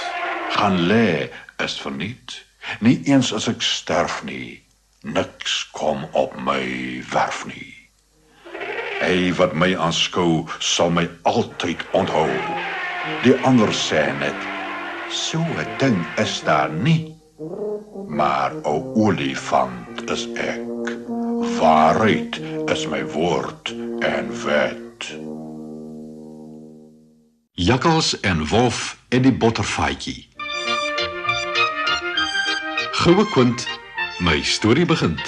Gaan lê is verniet, nie eens as ek sterf nie, niks kom op my werf nie. Hy wat my aanskou, sal my altyd onthou. Die ander sê net, So 'n ding is daar nie. Maar 'n olifant is ek. Waarheid is my woord en wet. Jakkals en wolf en die botterfaaitjie. Goue Quint, my storie begin.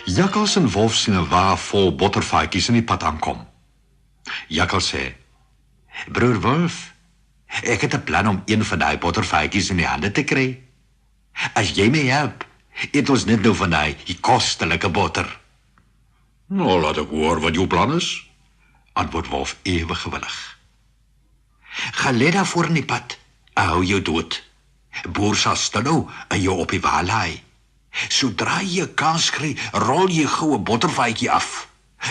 Jakkals en wolf sien 'n wa vol botterfaaitjies in die pad aankom. Jakkals sê: "Broer Wolf, ek het 'n plan om een van daai botterfaaitjies in die hande te kry. As jy my help, eet ons net nou van die kostelike botter." Nou, laat ek hoor wat jou plan is. Antwoord wolf ewig gewillig. "Gaan lê daar voor in die pad, hou jou dood. Boer sal stil en jou op die wa laai. Sodra jy 'n kans kry, rol jy gou 'n botterfaaitjie af.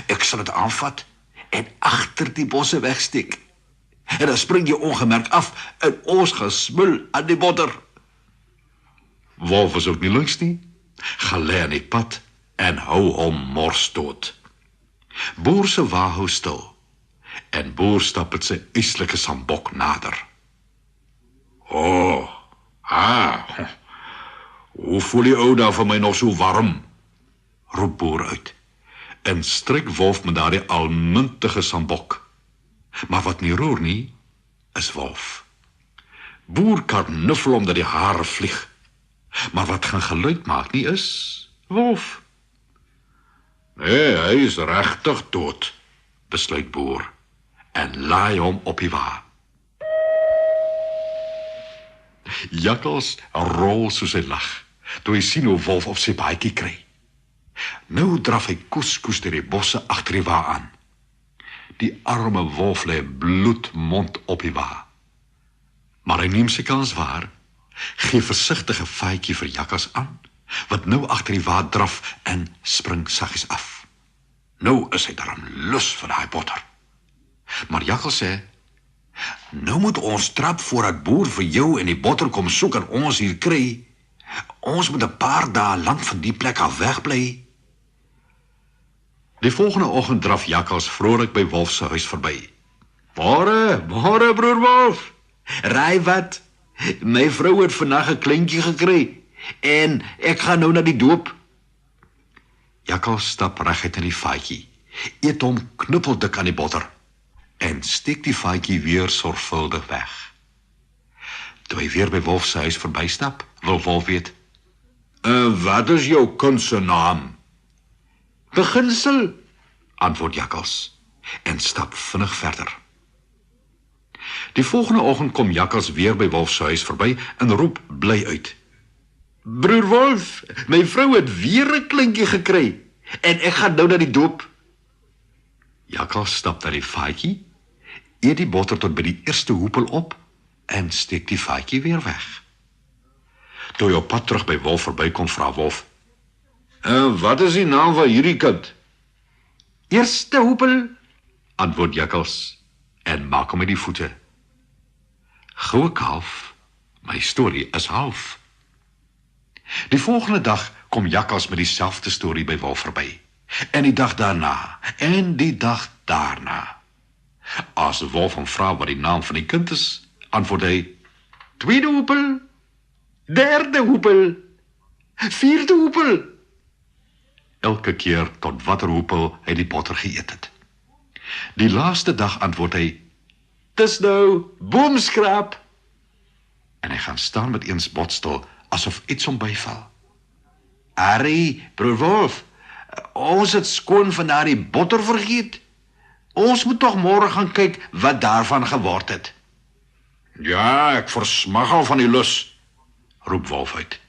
Ek sal dit aanvat en agter die bosse wegsteek. En dan spring jy ongemerk af en ons gaan smul aan die botter." Wolf is ook nie links nie. Gaan lê aan die pad en hou hom mors dood. Boer se wa hou stil en boer stap met sy yslike sambok nader. Hoe voel die ou daar vir my nog so warm? Roep boer uit en stryk wolf met daardie almuntige sambok. Maar wat nie roer nie, is wolf. Boer kan nuffel omdat die hare vlieg, maar wat gaan geluid maak nie is wolf. Nee, hy is regtig dood, besluit boer en laai hom op die wa. Jakkals rol soos hy lag, toe hy sien hoe wolf op sy paadjie kry. Nou draf hy koes deur die bosse agter die wa aan. Die arme wolf lê bloedmond op die wa. Maar hy neem sy kans waar, gee versigtige faaitjie vir Jakkals aan, wat nou agter die wa draf en spring saggies af. Nou is hy daarom lus vir daai botter. Maar Jakkals sê: "Nou moet ons trap voordat boer vir jou en die botter kom soek en ons hier kry. Ons moet 'n paar dae lank van die plek af wegbly." Die volgende oggend draf Jakkals vrolik by wolf se huis verby. Môre broer Wolf. "Raai wat? My vrou het vandag 'n kleintjie gekry en ek gaan nou na die doop." Jakkals stap reguit in die faaitjie, eet hom knuppeldik aan die botter en steek die faaitjie weer sorgvuldig weg. Toe hy weer by wolf se huis verbystap, wil wolf weet: Wat is jou kind se naam? "Beginsel," antwoord Jakkals en stap vinnig verder. Die volgende oggend kom Jakkals weer by wolf se huis verby en roep bly uit: "Broer Wolf, my vrou het weer 'n kleintjie gekry en ek gaan nou na die doop." Jakkals stap na die faaitjie, eet die botter tot by die eerste hoepel op en steek die faaitjie weer weg. Toe hy op pad terug by wolf verbykom, vra wolf: Wat is die naam van hierdie kind? "Eerste hoepel," antwoord Jakkals en maak hom met die voete. Goue kalf, my storie is half. Die volgende dag kom Jakkals met dieselfde storie by wolf verby. En die dag daarna, en die dag daarna. As wolf hom vra wat die naam van die kind is, antwoord hy: "Tweede hoepel, derde hoepel, vierde hoepel." Elke keer tot watter hoepel hy die botter geëet het. Die laaste dag antwoord hy: "Dis nou boomskraap." En hy gaan staan met eens botstel, asof iets hom byval. "Arrie, broer Wolf, ons het skoon van daardie botter vergeet. Ons moet tog môre gaan kyk wat daarvan geword het." Ja, ek versmag al van die lus, roep wolf uit.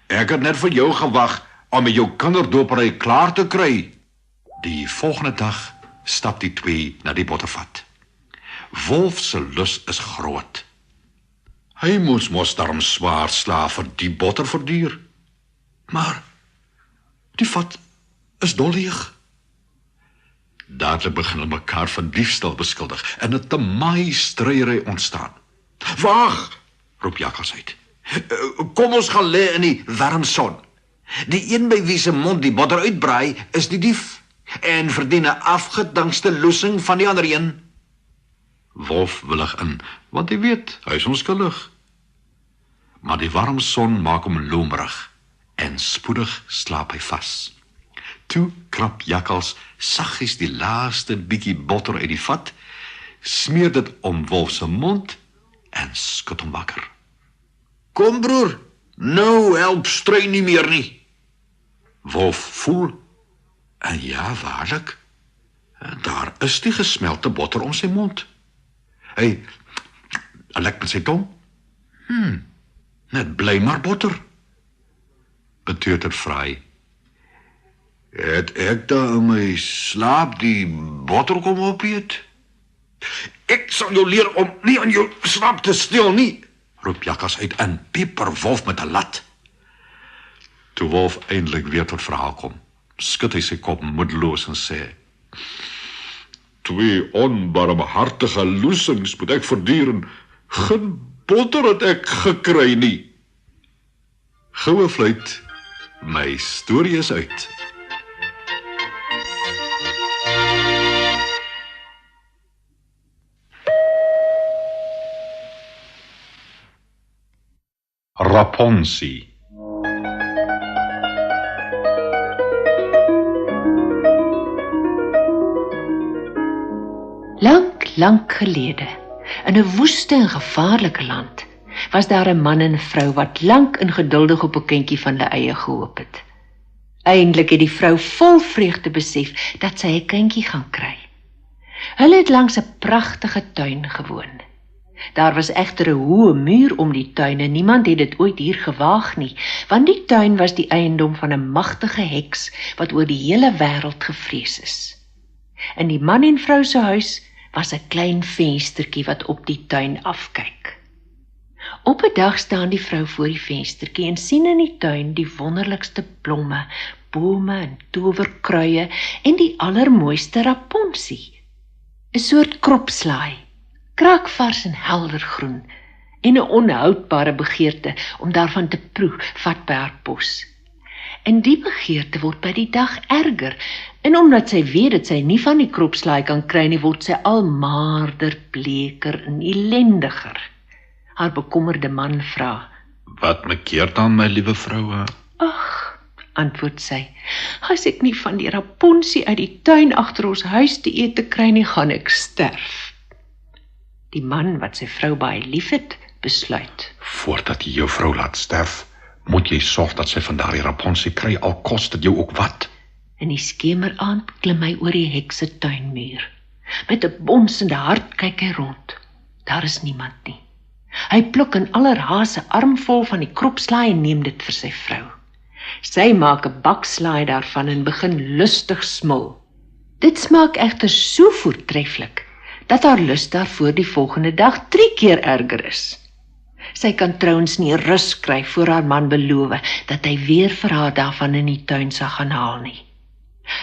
"Ek het net vir jou gewag om met jou kinderdopery klaar te kry." Die volgende dag stap die twee na die bottervat. Wolf se lus is groot. Hy moes mos darm swaar sla vir die botter verduur. Maar die vat is dolleeg. Dadelik begin hulle mekaar van diefstal beskuldig en 'n tamaai stryery ontstaan. "Wag!" roep Jakkals uit. "Kom ons gaan lê in die warm son. Die een by wie se mond die botter uitbraai is die dief en verdien 'n afgedankste loosing van die ander een." Wolf willig in, want hy weet, hy is onskuldig. Maar die warm son maak hom lomerig, en spoedig slaap hy vas. Toe krap Jakkals saggies die laaste bietjie botter uit die vat, smeer dit om Wolf se mond, en skud hom wakker. Kom broer, nou help strei nie meer nie. Wolf voel, en ja, waarlik, daar is die gesmelte botter om sy mond. Hy lek met sy tong. Net bly maar botter. Beteurder vra hy. Het ek daar in my slaap die botter kom opeet? Ek sal jou leer om nie aan jou slaap te steel nie, Roep Jakkals uit en pieper Wolf met 'n lat. Toe Wolf eintlik weer tot verhaal kom, skud hy sy kop moedeloos en sê, 2 onbarmhartige loesings moet ek verduur, geen botter het ek gekry nie. Goue fluit, my storie is uit. Rapunzel. Lank gelede, in 'n woeste en gevaarlike land, was daar 'n man en 'n vrou wat lank en geduldig op 'n kindjie van hulle eie gehoop het. Eindelik het die vrou vol vreugde besef dat sy 'n kindjie gaan kry. Hulle het langs 'n pragtige tuin gewoon. Daar was egter 'n hoë muur om die tuin en niemand het dit ooit hier gewaag nie, want die tuin was die eiendom van 'n magtige heks wat oor die hele wêreld gevrees is. In die man en vrou se huis was 'n klein venstertjie wat op die tuin afkyk. Op 'n dag staan die vrou voor die venstertjie en sien in die tuin die wonderlikste blomme, bome en towerkruie en die allermooiste Rapunzel, 'n soort kropslaai, kraakvars en helder groen, en 'n onhoudbare begeerte om daarvan te proe vat by haar pos. En die begeerte word by die dag erger, en omdat sy weet dat sy nie van die kropslaai kan kry nie, word sy al maarder, bleker en elendiger. Haar bekommerde man vra, Wat maak dan, my liewe vroue? Ag, antwoord sy, as ek nie van die Rapunzel uit die tuin agter ons huis te eet te kry nie, gaan ek sterf. Die man wat sy vrou baie liefhet, besluit, Voordat jy jou vrou laat sterf, moet jy sorg dat sy van daardie Rapunzel kry, al kos dit jou ook wat. In die skemeraand klim hy oor die hek se tuinmuur. Met 'n bonsende hart kyk hy rond. Daar is niemand nie. Hy pluk in allerhaas 'n armvol van die kropslaai en neem dit vir sy vrou. Sy maak 'n bakslaai daarvan en begin lustig smil. Dit smaak egter so voortreffelik, dat haar lus daarvoor die volgende dag 3 keer erger is. Sy kan trouens nie rus kry voor haar man beloof dat hy weer vir haar daarvan in die tuin sal gaan haal nie.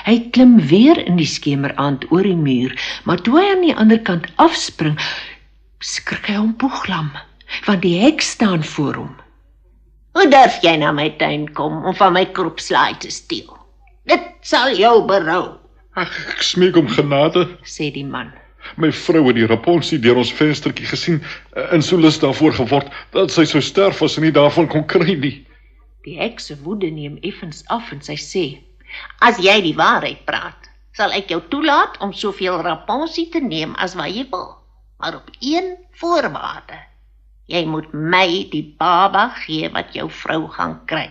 Hy klim weer in die skemeraand oor die muur, maar toe hy aan die ander kant afspring, skrik hy om boeglam, want die hek staan voor hom. Hoe durf jy na my tuin kom om van my kropslaai te steel? Dit sal jou berou, Ek smeek om genade. Sê die man. My vrou het die Rapunzel deur ons venstertjie gesien en so lus daarvoor geword dat sy sou sterf as sy nie daarvan kon kry nie. Die hek se woede neem effens af en sy sê, as jy die waarheid praat, sal ek jou toelaat om soveel Rapunzel te neem as wat jy wil, maar op 1 voorwaarde. Jy moet my die baba gee wat jou vrou gaan kry.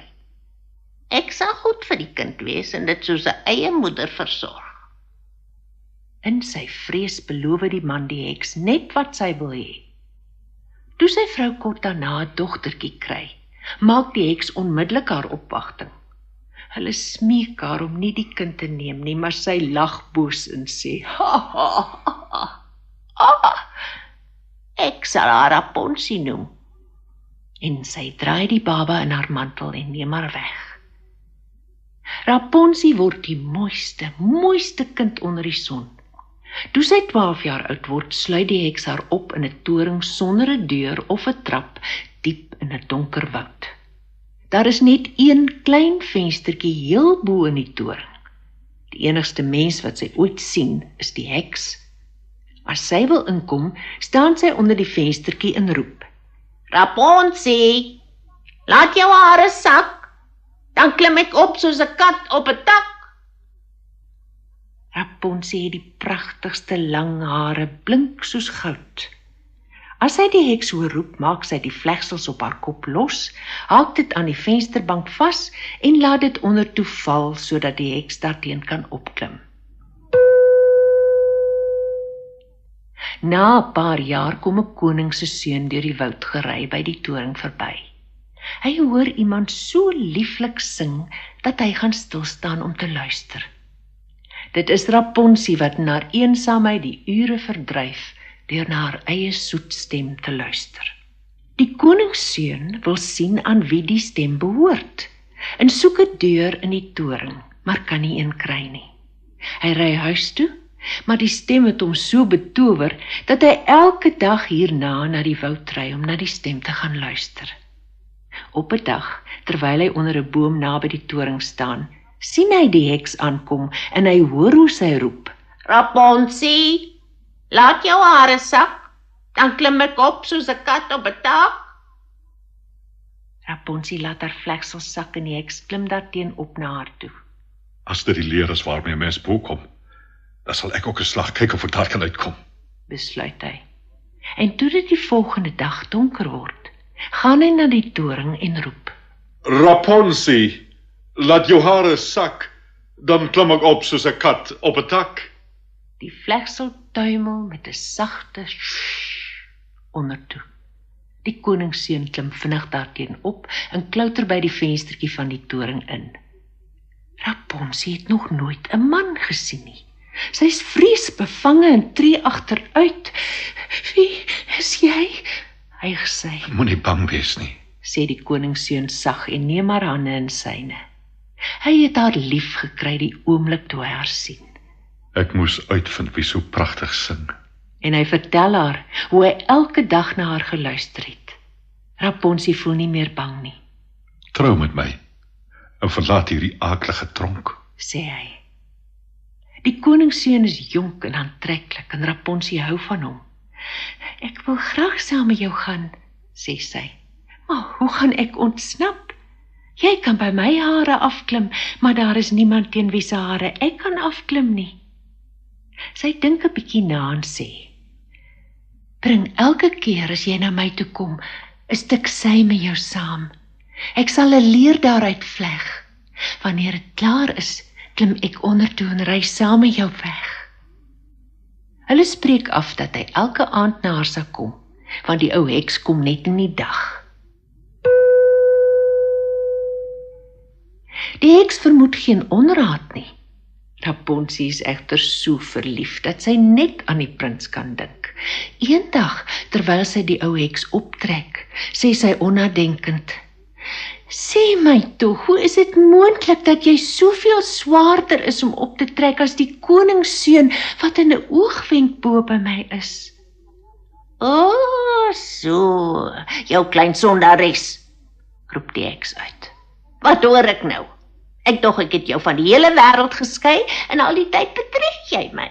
Ek sal goed vir die kind wees en dit soos 'n eie moeder versorg. In sy vrees beloof die man die heks net wat sy wil hê. Toe sy vrou kort daarna 'n dogtertjie kry, maak die heks onmiddellik haar opwagting. Hulle smeek haar om nie die kind te neem nie, maar sy lag boos en sê, Ek sal haar Rapunzel noem. En sy draai die baba in haar mantel en neem haar weg. Rapunzel word die mooiste kind onder die son. Toe sy 12 jaar oud word, sluit die heks haar op in 'n toring sonder 'n deur of 'n trap, diep in 'n donker woud. Daar is net 1 klein venstertjie heel bo in die toring. Die enigste mens wat sy ooit sien, is die heks. As sy wil inkom, staan sy onder die venstertjie en roep. Rapunzel, laat jou hare sak, dan klim ek op soos 'n kat op 'n tak. Rapunzel het die pragtigste lang hare, blink soos goud. As sy die heks hoor roep, maak sy die vlegsels op haar kop los, haak dit aan die vensterbank vas en laat dit ondertoe val, sodat die heks daarteen kan opklim. Na 'n paar jaar kom 'n koning se seun deur die woud gery by die toring verby. Hy hoor iemand so lieflik sing, dat hy gaan stilstaan om te luister. Dit is Rapunzel wat in haar eensaamheid die ure verdryf, deur na haar eie soet stem te luister. Die koningsseun wil sien aan wie die stem behoort, en soek 'n deur in die toring, maar kan nie een kry nie. Hy ry huis toe, maar die stem het hom so betower, dat hy elke dag hierna na die woud ry om na die stem te gaan luister. Op 'n dag, terwyl hy onder 'n boom naby die toring staan, sien hy die heks aankom en hy hoor hoe sy roep. Rapunzel, laat jou hare sak, dan klim ek op soos 'n kat op 'n tak. Rapunzel laat haar vlegsels sak en die heks klim daarteen op na haar toe. As dit die leer is waarmee 'n mens bo kom, dan sal ek ook 'n slag kyk of ek daar kan uitkom, besluit hy. En toe dit die volgende dag donker word, gaan hy na die toring en roep. Rapunzel, laat jou hare sak, dan klim ek op soos 'n kat op 'n tak. Die vlegsel tuimel met 'n sagte shh ondertoe. Die koningsseun klim vinnig daarteen op en klouter by die venstertjie van die toring in. Rapunzel het nog nooit 'n man gesien nie. Sy is vreesbevange en tree agteruit. Wie is jy? Hyg sy. Moenie bang wees nie, Sê die koningsseun sag en neem haar hande in syne. Hy het haar lief gekry die oomblik toe hy haar sien. Ek moes uitvind wie so pragtig sing. En hy vertel haar hoe hy elke dag na haar geluister het. Rapunzel voel nie meer bang nie, Trou met my en verlaat hierdie aaklige tronk. sê hy. Die koningsseun is jonk en aantreklik en Rapunzel hou van hom. Ek wil graag saam met jou gaan, sê sy. Maar hoe gaan ek ontsnap? Jy kan by my hare afklim, maar daar is niemand teen wie se hare ek kan afklim nie. Sy dink 'n bietjie na en sê, bring elke keer as jy na my toe kom, 'n stuk sy met jou saam. Ek sal 'n leer daaruit vleg. Wanneer dit klaar is, klim ek ondertoe en ry saam met jou weg. Hulle spreek af dat hy elke aand na haar sal kom, want die ou heks kom net in die dag. Die heks vermoed geen onraad nie. Rapunzel is egter so verlief dat sy net aan die prins kan dink. Eendag, terwyl sy die ou heks optrek, sê sy onnadenkend, sê my tog, hoe is dit moontlik dat jy soveel swaarder is om op te trek as die koningsseun wat in 'n oogwenk bo by my is? O, so, jou klein sondares, roep die heks uit. Wat hoor ek nou? Ek dog ek het jou van die hele wêreld geskei en al die tyd bedrieg jy my.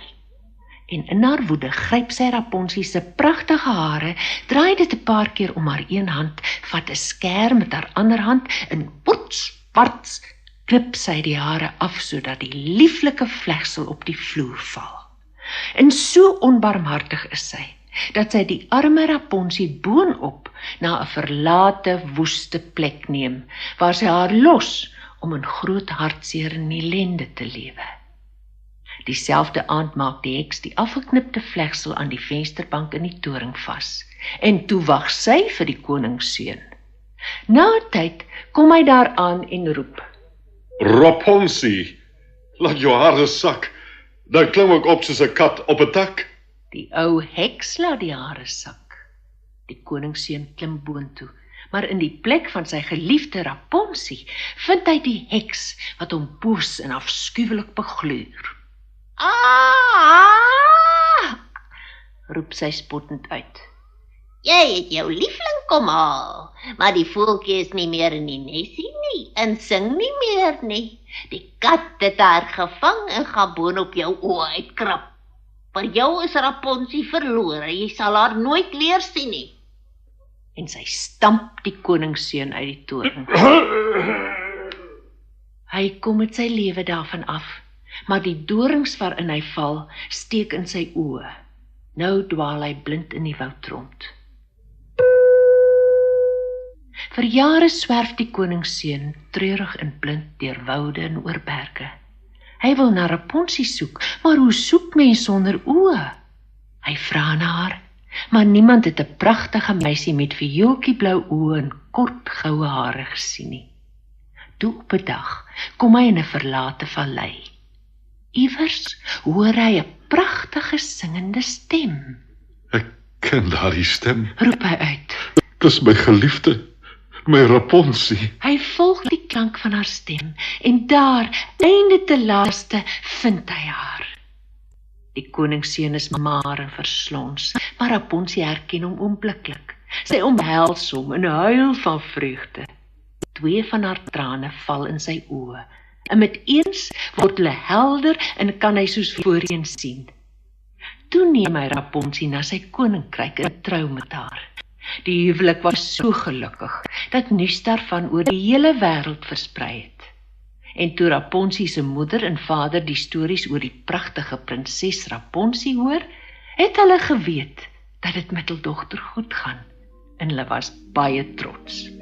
En in haar woede gryp sy Rapunzel se pragtige hare, draai dit 'n paar keer om haar een hand, vat 'n skêr met haar ander hand en poets, parts, knip sy die hare af sodat die lieflike vlegsel op die vloer val. En so onbarmhartig is sy, dat sy die arme Rapunzel boonop na 'n verlate, woeste plek neem, waar sy haar los om in groot hartseer en ellende te lewe. Dieselfde aand maak die heks die afgeknipte vlegsel aan die vensterbank in die toring vas, en toe wag sy vir die koningsseun. Na 'n tyd kom hy daar aan en roep, Rapunzel, laat jou hare sak, dan klim ek op soos 'n kat op 'n tak. Die ou heks laat die hare sak. Die koningsseun klim boontoe, maar in die plek van sy geliefde Rapunzel vind hy die heks wat hom boos en afskuwelik begluur. Roep sy spottend uit. Jy het jou liefling kom haal, maar die voeltjie is nie meer in die nesie nie, en sing nie meer nie. Die kat het haar gevang en gaan boonop jou oë uitkrap. Vir jou is Rapunzel verlore. Jy sal haar nooit weer sien nie. En sy stamp die koningsseun uit die toren. Hy kom met sy lewe daarvan af, maar die dorings waarin hy val, steek in sy oë. Nou dwaal hy blind in die woud rond. Vir jare swerf die koningsseun treurig en blind deur woude en oor berge. Hy wil na Rapunzel soek, maar hoe soek mens sonder oë? Hy vra na haar, maar niemand het 'n pragtige meisie met viooltjieblou oë en kort goue hare gesien nie. Toe op 'n dag kom hy in 'n verlate vallei. Iewers hoor hy 'n pragtige singende stem. Ek ken daardie stem. Roep hy uit. Dis my geliefde, my Rapunzel. Hy volg die klank van haar stem en daar, einde te laaste, vind hy haar. Die koningsseun is maar en verslons, maar Rapunzel herken hom oombliklik. Sy omhels hom en huil van vreugde. 2 van haar trane val in sy oë, en met eens word hulle helder en kan hy soos voorheen sien. Toe neem hy Rapunzel na sy koninkryk en trou met haar. Die huwelik was so gelukkig, dat nuus daarvan oor die hele wêreld versprei het. En toe Rapunzel se moeder en vader die stories oor die pragtige prinses Rapunzel hoor, het hulle geweet dat dit met hul dogter goed gaan, en hulle was baie trots.